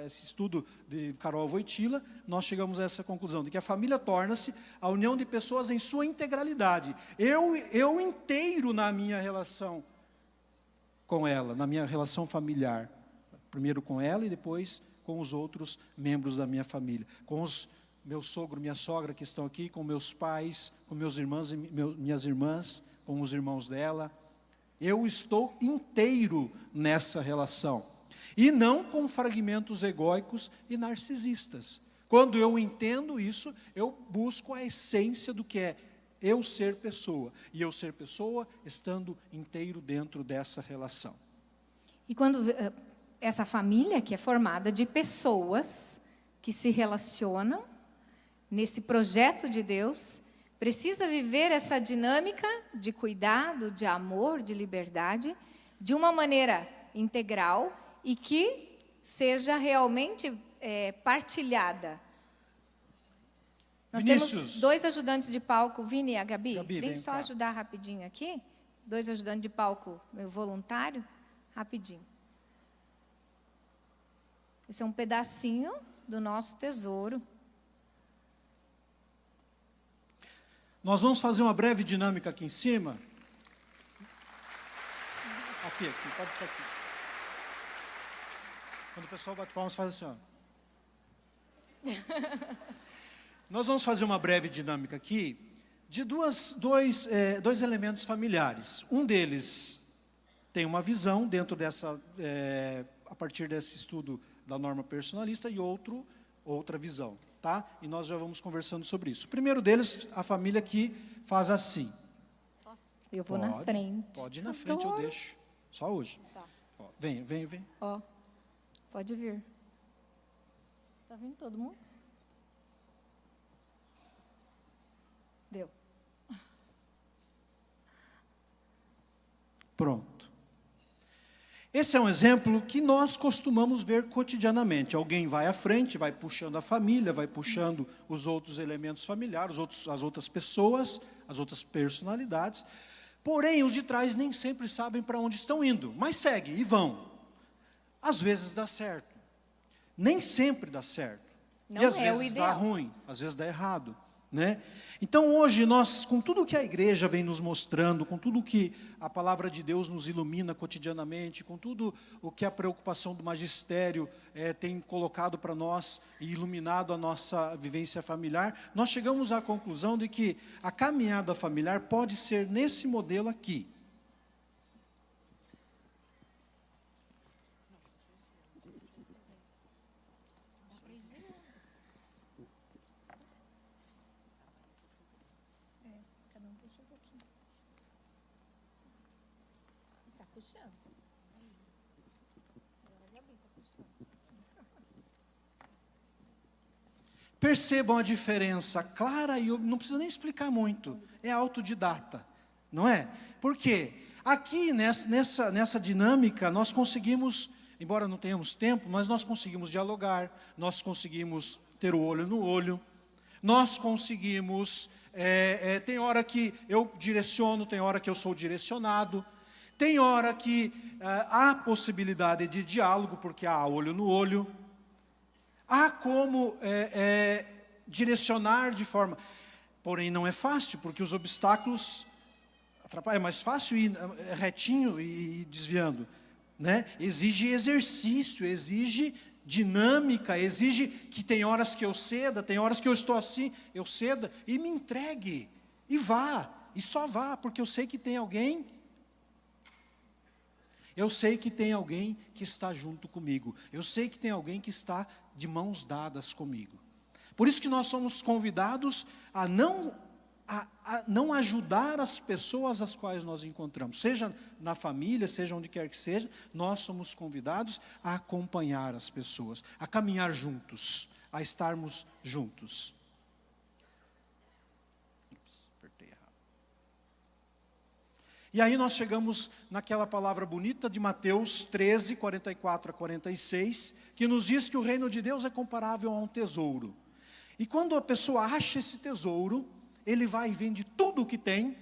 esse estudo de Karol Wojtyla, nós chegamos a essa conclusão, de que a família torna-se a união de pessoas em sua integralidade. Eu inteiro na minha relação com ela, na minha relação familiar. Primeiro com ela e depois com os outros membros da minha família. Com os meu sogro, minha sogra que estão aqui, com meus pais, com meus irmãos e minhas irmãs, com os irmãos dela. Eu estou inteiro nessa relação. E não com fragmentos egóicos e narcisistas. Quando eu entendo isso, eu busco a essência do que é eu ser pessoa. E eu ser pessoa estando inteiro dentro dessa relação. E quando essa família, que é formada de pessoas que se relacionam nesse projeto de Deus, precisa viver essa dinâmica de cuidado, de amor, de liberdade, de uma maneira integral e que seja realmente partilhada. Nós temos 2 ajudantes de palco, Vini e a Gabi. Vem só ajudar rapidinho aqui. 2 ajudantes de palco, meu voluntário, rapidinho. Esse é um pedacinho do nosso tesouro. Nós vamos fazer uma breve dinâmica aqui em cima. Aqui, pode ficar aqui. Quando o pessoal bate palmas, faz assim, ó. Nós vamos fazer uma breve dinâmica aqui de dois elementos familiares. Um deles tem uma visão dentro dessa, a partir desse estudo da norma personalista, e outra visão, tá? E nós já vamos conversando sobre isso. O primeiro deles, a família que faz assim. Eu vou na frente. Pode ir na frente, eu deixo. Só hoje. Tá. Ó, vem. Ó, pode vir. Tá vindo todo mundo? Deu. Pronto. Esse é um exemplo que nós costumamos ver cotidianamente. Alguém vai à frente, vai puxando a família, vai puxando os outros elementos familiares, as outras pessoas, as outras personalidades. Porém, os de trás nem sempre sabem para onde estão indo, mas seguem e vão. Às vezes dá certo. Nem sempre dá certo. Não e às é o vezes ideal. dá ruim, às vezes dá errado. Né? Então hoje nós, com tudo que a igreja vem nos mostrando, com tudo que a palavra de Deus nos ilumina cotidianamente, com tudo o que a preocupação do magistério tem colocado para nós e iluminado a nossa vivência familiar, nós chegamos à conclusão de que a caminhada familiar pode ser nesse modelo aqui. Percebam a diferença clara, e eu não preciso nem explicar muito, é autodidata, não é? Por quê? Aqui nessa dinâmica nós conseguimos, embora não tenhamos tempo, mas nós conseguimos dialogar, nós conseguimos ter o olho no olho, nós conseguimos, tem hora que eu direciono, tem hora que eu sou direcionado, tem hora que há possibilidade de diálogo, porque há olho no olho. Há como direcionar de forma... Porém, não é fácil, porque os obstáculos atrapalham. É mais fácil ir retinho e desviando. Né? Exige exercício, exige dinâmica, exige que tem horas que eu ceda, tem horas que eu estou assim, eu ceda e me entregue. E vá, e só vá, porque eu sei que tem alguém... Eu sei que tem alguém que está junto comigo. Eu sei que tem alguém que está de mãos dadas comigo. Por isso que nós somos convidados a não ajudar as pessoas às quais nós encontramos. Seja na família, seja onde quer que seja, nós somos convidados a acompanhar as pessoas, a caminhar juntos, a estarmos juntos. E aí nós chegamos naquela palavra bonita de Mateus 13, 44 a 46, que nos diz que o reino de Deus é comparável a um tesouro. E quando a pessoa acha esse tesouro, ele vai e vende tudo o que tem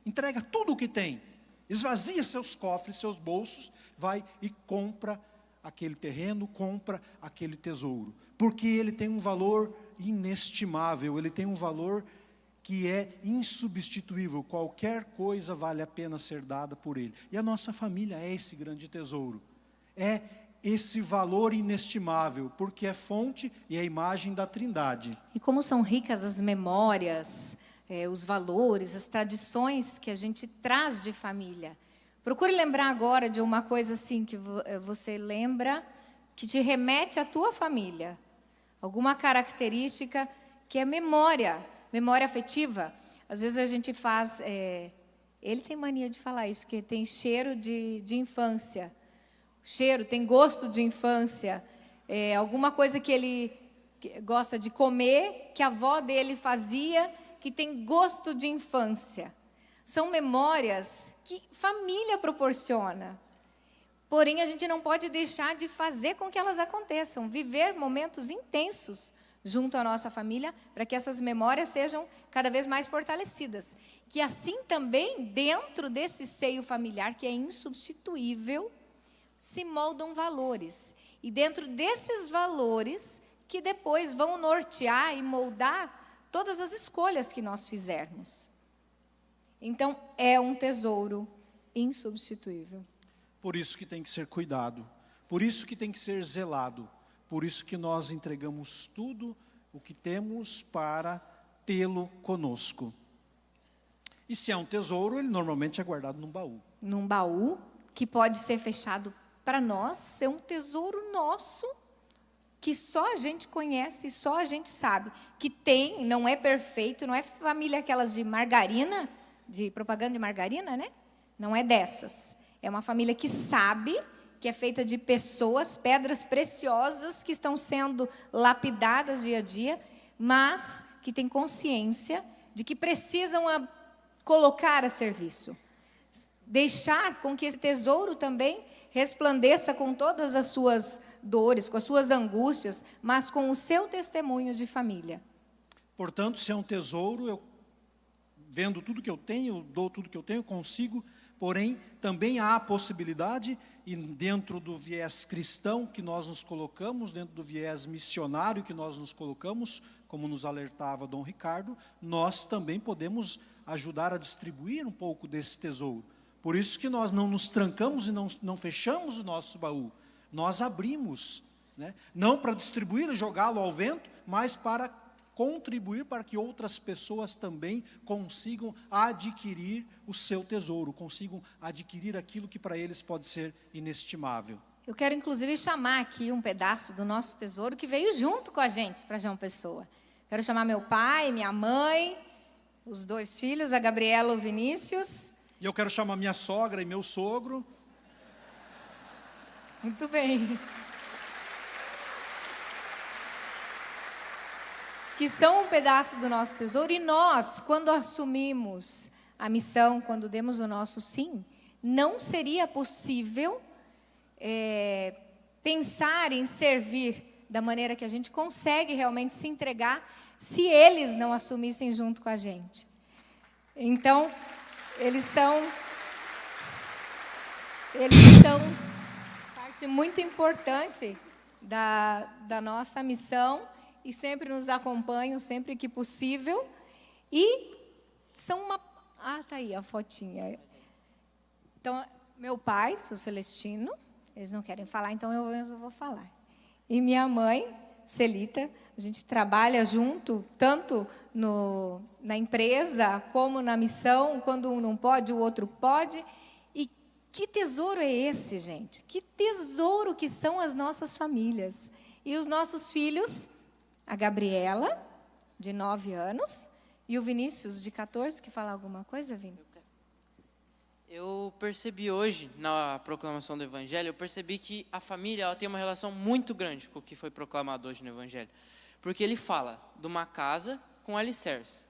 entrega tudo o que tem, esvazia seus cofres, seus bolsos, vai e compra aquele terreno, compra aquele tesouro. Porque ele tem um valor inestimável, ele tem um valor que é insubstituível. Qualquer coisa vale a pena ser dada por ele. E a nossa família é esse grande tesouro. É esse valor inestimável, porque é fonte e é imagem da Trindade. E como são ricas as memórias, os valores, as tradições que a gente traz de família. Procure lembrar agora de uma coisa assim que você lembra, que te remete à tua família. Alguma característica que é memória afetiva. Às vezes a gente faz... ele tem mania de falar isso, que tem cheiro de infância. Cheiro, tem gosto de infância. Alguma coisa que ele gosta de comer, que a avó dele fazia, que tem gosto de infância. São memórias que família proporciona. Porém, a gente não pode deixar de fazer com que elas aconteçam. Viver momentos intensos junto à nossa família, para que essas memórias sejam cada vez mais fortalecidas. Que assim também, dentro desse seio familiar, que é insubstituível, se moldam valores. E dentro desses valores, que depois vão nortear e moldar todas as escolhas que nós fizermos. Então, é um tesouro insubstituível. Por isso que tem que ser cuidado, por isso que tem que ser zelado, por isso que nós entregamos tudo o que temos para tê-lo conosco. E se é um tesouro, ele normalmente é guardado num baú. Num baú que pode ser fechado para nós, é um tesouro nosso, que só a gente conhece, só a gente sabe. Que tem, não é perfeito, não é família aquelas de margarina, de propaganda de margarina, né? Não é dessas. É uma família que sabe, que é feita de pessoas, pedras preciosas que estão sendo lapidadas dia a dia, mas que tem consciência de que precisam colocar a serviço. Deixar com que esse tesouro também resplandeça com todas as suas dores, com as suas angústias, mas com o seu testemunho de família. Portanto, se é um tesouro, eu vendo tudo que eu tenho, dou tudo que eu tenho, consigo. Porém, também há a possibilidade, e dentro do viés cristão que nós nos colocamos, dentro do viés missionário que nós nos colocamos, como nos alertava Dom Ricardo, nós também podemos ajudar a distribuir um pouco desse tesouro. Por isso que nós não nos trancamos e não fechamos o nosso baú. Nós abrimos, né? Não para distribuir e jogá-lo ao vento, mas para contribuir para que outras pessoas também consigam adquirir o seu tesouro, consigam adquirir aquilo que para eles pode ser inestimável. Eu quero, inclusive, chamar aqui um pedaço do nosso tesouro que veio junto com a gente para João Pessoa. Quero chamar meu pai, minha mãe, os 2 filhos, a Gabriela e o Vinícius. E eu quero chamar minha sogra e meu sogro. Muito bem. Que são um pedaço do nosso tesouro. E nós, quando assumimos a missão, quando demos o nosso sim, não seria possível pensar em servir da maneira que a gente consegue realmente se entregar, se eles não assumissem junto com a gente. Então, eles são parte muito importante da nossa missão e sempre nos acompanham, sempre que possível. E são uma... Ah, tá aí a fotinha. Então, meu pai, seu Celestino, eles não querem falar, então eu vou falar. E minha mãe, Celita, a gente trabalha junto, tanto na empresa como na missão. Quando um não pode, o outro pode. E que tesouro é esse, gente? Que tesouro que são as nossas famílias. E os nossos filhos, a Gabriela, de 9 anos, e o Vinícius, de 14, que fala alguma coisa, Vini? Eu percebi hoje, na proclamação do Evangelho, eu percebi que a família ela tem uma relação muito grande com o que foi proclamado hoje no Evangelho. Porque ele fala de uma casa com alicerce.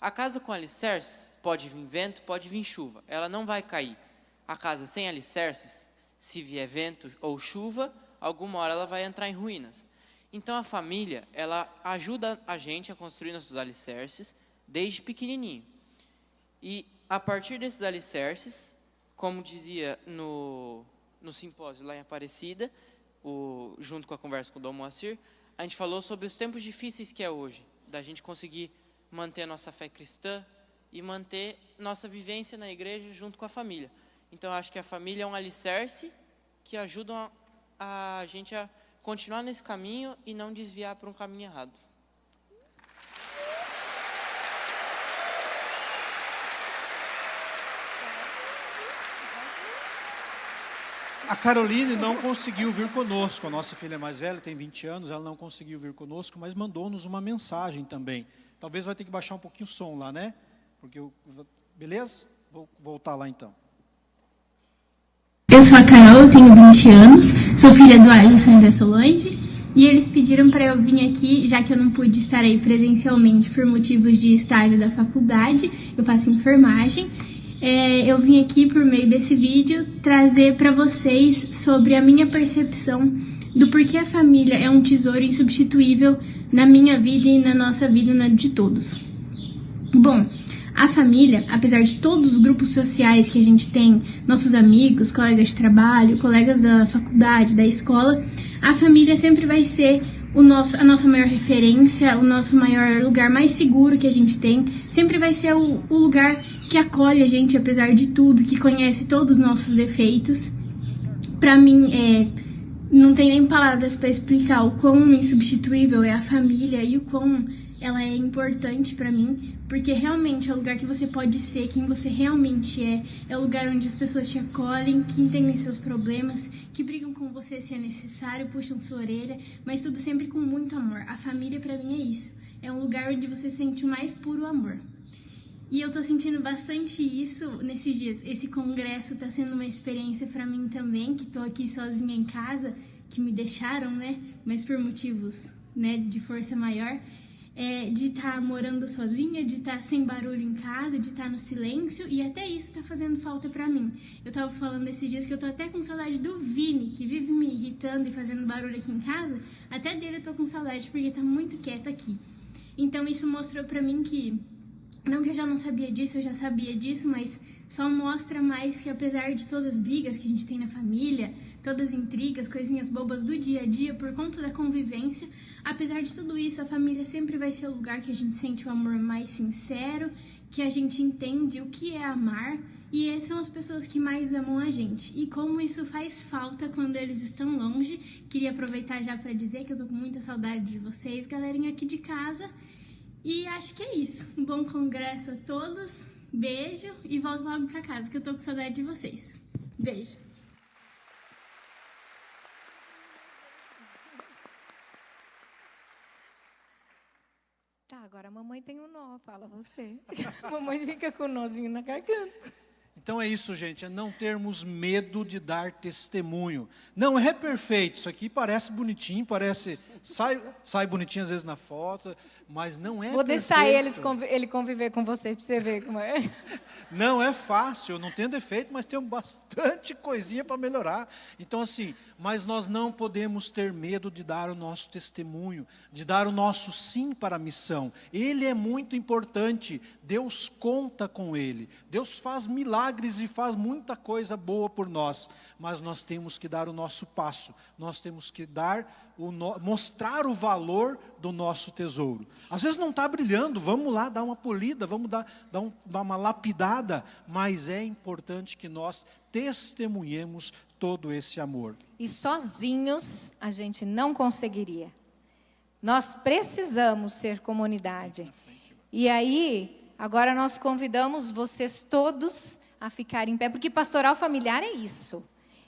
A casa com alicerces, pode vir vento, pode vir chuva, ela não vai cair. A casa sem alicerces, se vier vento ou chuva, alguma hora ela vai entrar em ruínas. Então a família, ela ajuda a gente a construir nossos alicerces desde pequenininho. E a partir desses alicerces, como dizia no simpósio lá em Aparecida, junto com a conversa com o Dom Moacir, a gente falou sobre os tempos difíceis que é hoje, da gente conseguir manter a nossa fé cristã e manter nossa vivência na igreja junto com a família. Então, eu acho que a família é um alicerce que ajuda a gente a continuar nesse caminho e não desviar para um caminho errado. A Caroline não conseguiu vir conosco, a nossa filha mais velha, tem 20 anos, ela não conseguiu vir conosco, mas mandou-nos uma mensagem também. Talvez vai ter que baixar um pouquinho o som lá, né? Porque beleza? Vou voltar lá então. Eu sou a Carol, eu tenho 20 anos, sou filha do Alisson e da Solange, e eles pediram para eu vir aqui, já que eu não pude estar aí presencialmente por motivos de estágio da faculdade, eu faço enfermagem. Eu vim aqui por meio desse vídeo trazer para vocês sobre a minha percepção do porquê a família é um tesouro insubstituível na minha vida e na nossa vida, na de todos. Bom, a família, apesar de todos os grupos sociais que a gente tem, nossos amigos, colegas de trabalho, colegas da faculdade, da escola, a família sempre vai ser a nossa maior referência, o nosso maior lugar mais seguro que a gente tem, sempre vai ser o lugar que acolhe a gente apesar de tudo, que conhece todos os nossos defeitos. Pra mim, não tem nem palavras para explicar o quão insubstituível é a família e o quão ela é importante pra mim, porque realmente é o lugar que você pode ser quem você realmente é o lugar onde as pessoas te acolhem, que entendem seus problemas, que brigam com você se é necessário, puxam sua orelha, mas tudo sempre com muito amor. A família pra mim é isso, é um lugar onde você sente o mais puro amor. E eu tô sentindo bastante isso nesses dias. Esse congresso tá sendo uma experiência pra mim também, que tô aqui sozinha em casa, que me deixaram, né, mas por motivos, né, de força maior. De estar morando sozinha, de estar sem barulho em casa, de estar no silêncio, e até isso tá fazendo falta pra mim. Eu tava falando esses dias que eu tô até com saudade do Vini, que vive me irritando e fazendo barulho aqui em casa. Até dele eu tô com saudade, porque tá muito quieto aqui. Então isso mostrou pra mim que, não que eu já não sabia disso, eu já sabia disso, mas só mostra mais que apesar de todas as brigas que a gente tem na família, todas as intrigas, coisinhas bobas do dia a dia, por conta da convivência, apesar de tudo isso, a família sempre vai ser o lugar que a gente sente o amor mais sincero, que a gente entende o que é amar, e essas são as pessoas que mais amam a gente. E como isso faz falta quando eles estão longe, queria aproveitar já para dizer que eu tô com muita saudade de vocês, galerinha aqui de casa, e acho que é isso. Um bom congresso a todos, beijo, e volto logo pra casa, que eu tô com saudade de vocês. Beijo. Tá, agora a mamãe tem um nó, fala você. A mamãe fica com um nozinho na garganta. Então é isso, gente, é não termos medo de dar testemunho. Não é perfeito, isso aqui parece bonitinho, sai bonitinho às vezes na foto, mas não é Vou perfeito. deixar ele conviver com vocês para você ver como é. Não é fácil, não tem defeito, mas tem bastante coisinha para melhorar. Então assim, mas nós não podemos ter medo de dar o nosso testemunho, de dar o nosso sim para a missão. Ele é muito importante, Deus conta com ele, Deus faz milagres e faz muita coisa boa por nós, mas nós temos que dar o nosso passo, nós temos que mostrar o valor do nosso tesouro. Às vezes não está brilhando, vamos lá dar uma polida, vamos dar uma lapidada, mas é importante que nós testemunhemos todo esse amor. E sozinhos a gente não conseguiria. Nós precisamos ser comunidade. E aí, agora nós convidamos vocês todos a ficarem em pé, porque pastoral familiar é isso.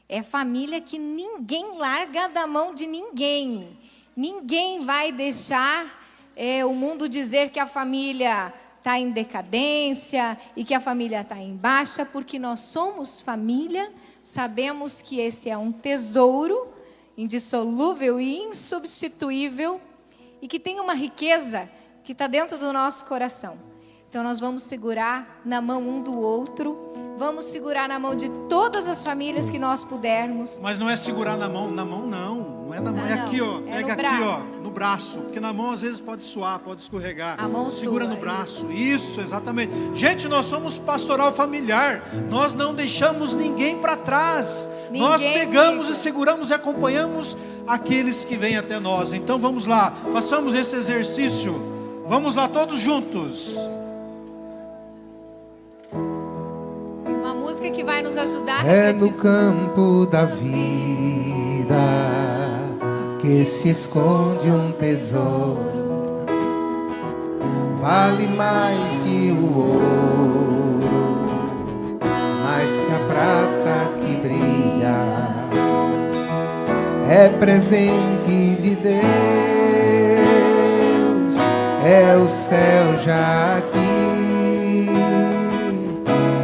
É família que ninguém larga da mão de ninguém. Ninguém vai deixar o mundo dizer que a família está em decadência e que a família está em baixa, porque nós somos família, sabemos que esse é um tesouro indissolúvel e insubstituível e que tem uma riqueza que está dentro do nosso coração. Então nós vamos segurar na mão um do outro, vamos segurar na mão de todas as famílias que nós pudermos. Mas não é segurar na mão não. Não é na mão, é aqui, ó. É Pega no aqui, ó, braço. no braço. Porque na mão às vezes pode suar, pode escorregar. A mão segura sua, no braço. Isso, exatamente. Gente, nós somos pastoral familiar. Nós não deixamos ninguém para trás. Nós Ninguém pegamos fica. e seguramos e acompanhamos aqueles que vêm até nós. Então vamos lá, façamos esse exercício. Vamos lá todos juntos. Tem uma música que vai nos ajudar a É refletir no campo da vida que se esconde um tesouro, vale mais que o ouro, mais que a prata que brilha, é presente de Deus, é o céu já aqui,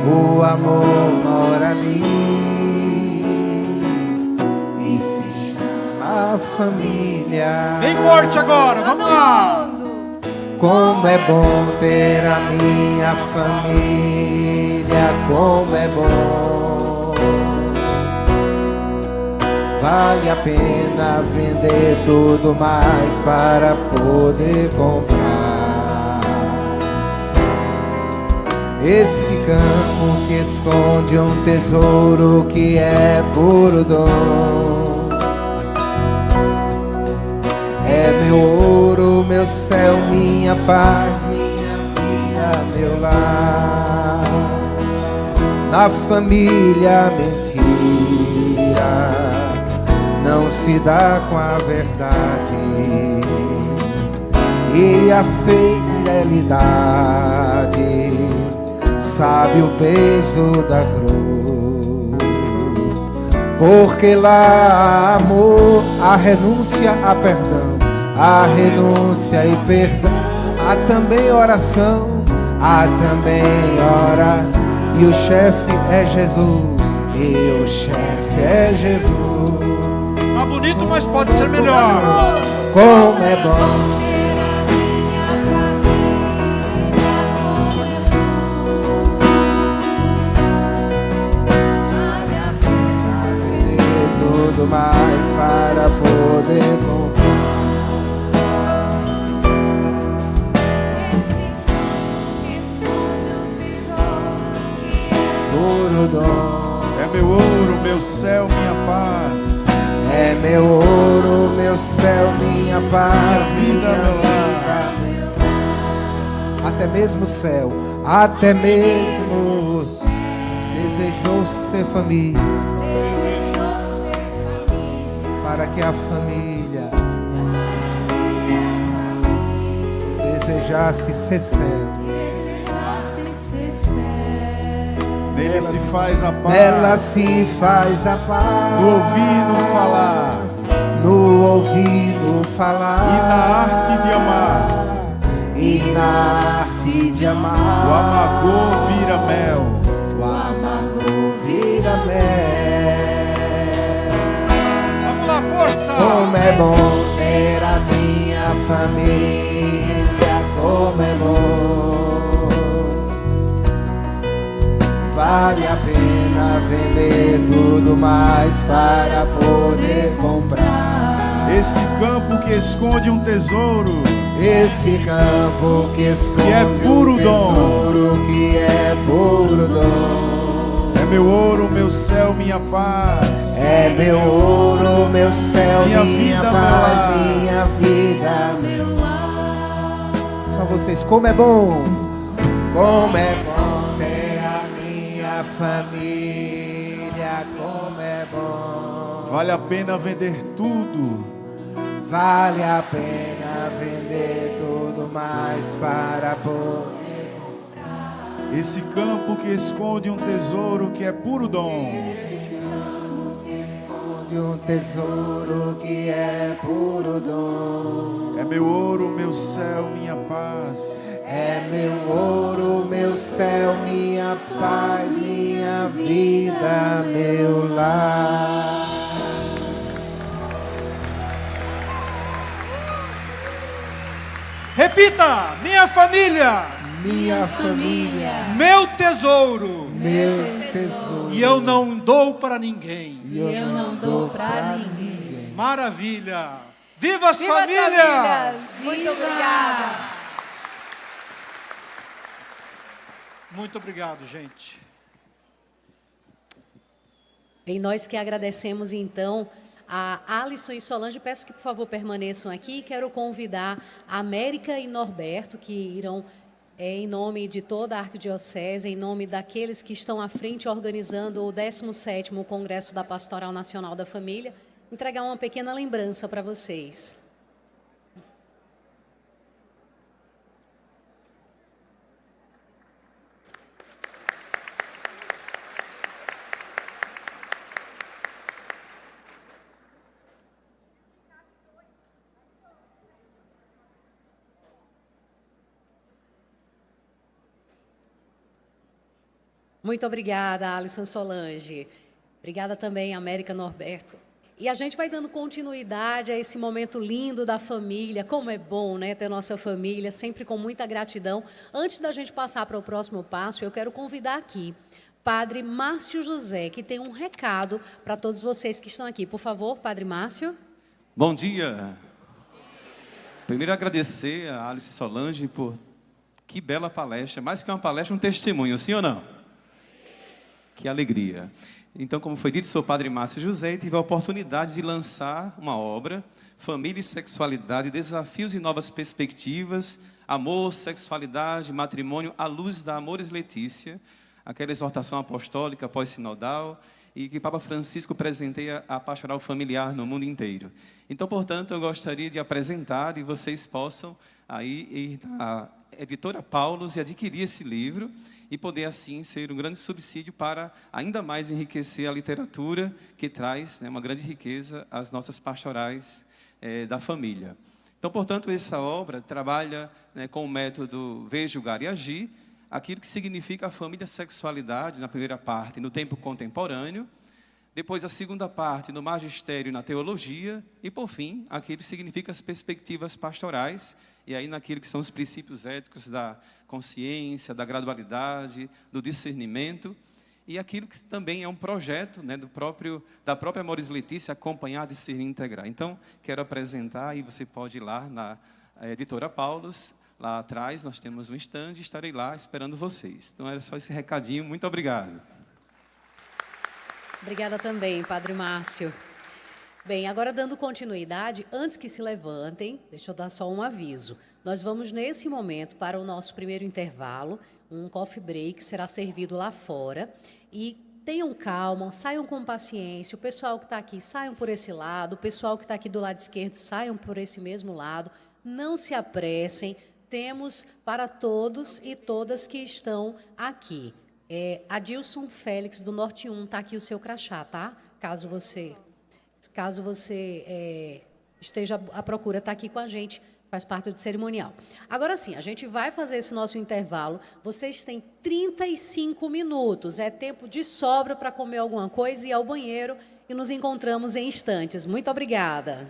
o amor mora ali e se chama família. Bem forte agora, vamos lá. Como é bom ter a minha família, como é bom. Vale a pena vender tudo mais para poder comprar esse campo que esconde um tesouro que é puro dom. É meu ouro, meu céu, minha paz, minha vida, meu lar. Na família mentira não se dá com a verdade, e a fidelidade sabe o peso da cruz, porque lá há amor, a renúncia, a perdão, a renúncia e perdão, há também oração, há também oração, e o chefe é Jesus, e o chefe é Jesus. Tá bonito, mas pode ser melhor. Como é bom vender tudo mais para poder comprar puro dom. É meu ouro, meu céu, minha paz. É meu ouro, meu céu, minha paz, Minha vida, meu vida. Até mesmo o céu, até mesmo desejou ser família, para que a família desejasse ser céu. Nele se faz a paz. Nela se faz a paz. No ouvir, no falar. No ouvir, no falar. E na arte de amar. E na arte de amar. O amargor vira mel. O amargor vira mel. Vamos lá, força. Como é bom ter a minha família. Como é bom. Vale a pena vender tudo mais para poder comprar Esse campo que esconde um tesouro. esse campo que esconde Que é puro um tesouro que é puro dom. É meu ouro, meu céu, minha paz. É meu ouro, meu céu, Minha minha vida, paz, meu lar. minha vida, meu lar. Só vocês, como é bom ter a minha família, como é bom. Vale a pena vender tudo. Vale a pena vender tudo mais para poder Esse campo que esconde um tesouro que é puro dom. de um tesouro que é puro dom. É meu ouro, meu céu, minha paz. É meu ouro, meu céu, minha paz, minha vida, meu lar. Repita, minha família, Minha família, meu tesouro, meu tesouro. e eu não dou para ninguém. E eu não dou pra ninguém. Maravilha! Viva as Viva as famílias! famílias! Muito obrigada! Muito obrigado, gente. Bem, nós que agradecemos, então, a Alisson e Solange. Peço que, por favor, permaneçam aqui. Quero convidar a América e Norberto, que irão, em nome de toda a Arquidiocese, em nome daqueles que estão à frente organizando o 17º Congresso da Pastoral Nacional da Família, entregar uma pequena lembrança para vocês. Muito obrigada, Alisson Solange. Obrigada também, América Norberto. E a gente vai dando continuidade a esse momento lindo da família. Como é bom, né, ter nossa família, sempre com muita gratidão. Antes da gente passar para o próximo passo, eu quero convidar aqui Padre Márcio José, que tem um recado para todos vocês que estão aqui. Por favor, Padre Márcio. Bom dia. Primeiro agradecer a Alice Solange por que bela palestra. Mais que uma palestra, um testemunho, sim ou não? Que alegria. Então, como foi dito, sou o Padre Márcio José e tive a oportunidade de lançar uma obra, Família e Sexualidade, Desafios e Novas Perspectivas, Amor, Sexualidade, Matrimônio, à luz da Amores Letícia, aquela exortação apostólica pós-sinodal, e que Papa Francisco presenteia a pastoral familiar no mundo inteiro. Então, portanto, eu gostaria de apresentar e vocês possam aí ir à Editora Paulus e adquirir esse livro, e poder, assim, ser um grande subsídio para ainda mais enriquecer a literatura que traz, né, uma grande riqueza às nossas pastorais da família. Então, portanto, essa obra trabalha, né, com o método Ver, Julgar e Agir, aquilo que significa a família e a sexualidade, na primeira parte, no tempo contemporâneo, depois a segunda parte, no magistério e na teologia, e, por fim, aquilo que significa as perspectivas pastorais, e aí naquilo que são os princípios éticos da consciência, da gradualidade, do discernimento, e aquilo que também é um projeto, né, da própria Amores Letícia, acompanhar, discernir e integrar. Então, quero apresentar, e você pode ir lá na Editora Paulus, lá atrás nós temos um stand, e estarei lá esperando vocês. Então, era só esse recadinho. Muito obrigado. Obrigada também, Padre Márcio. Bem, agora dando continuidade, antes que se levantem, deixa eu dar só um aviso. Nós vamos, nesse momento, para o nosso primeiro intervalo, um coffee break, será servido lá fora. E tenham calma, saiam com paciência. O pessoal que está aqui, saiam por esse lado. O pessoal que está aqui do lado esquerdo, saiam por esse mesmo lado. Não se apressem. Temos para todos e todas que estão aqui. Adilson Félix, do Norte 1, está aqui o seu crachá, tá? Caso você esteja à procura, está aqui com a gente, faz parte do cerimonial. Agora sim, a gente vai fazer esse nosso intervalo. Vocês têm 35 minutos, é tempo de sobra para comer alguma coisa e ir ao banheiro, e nos encontramos em instantes. Muito obrigada.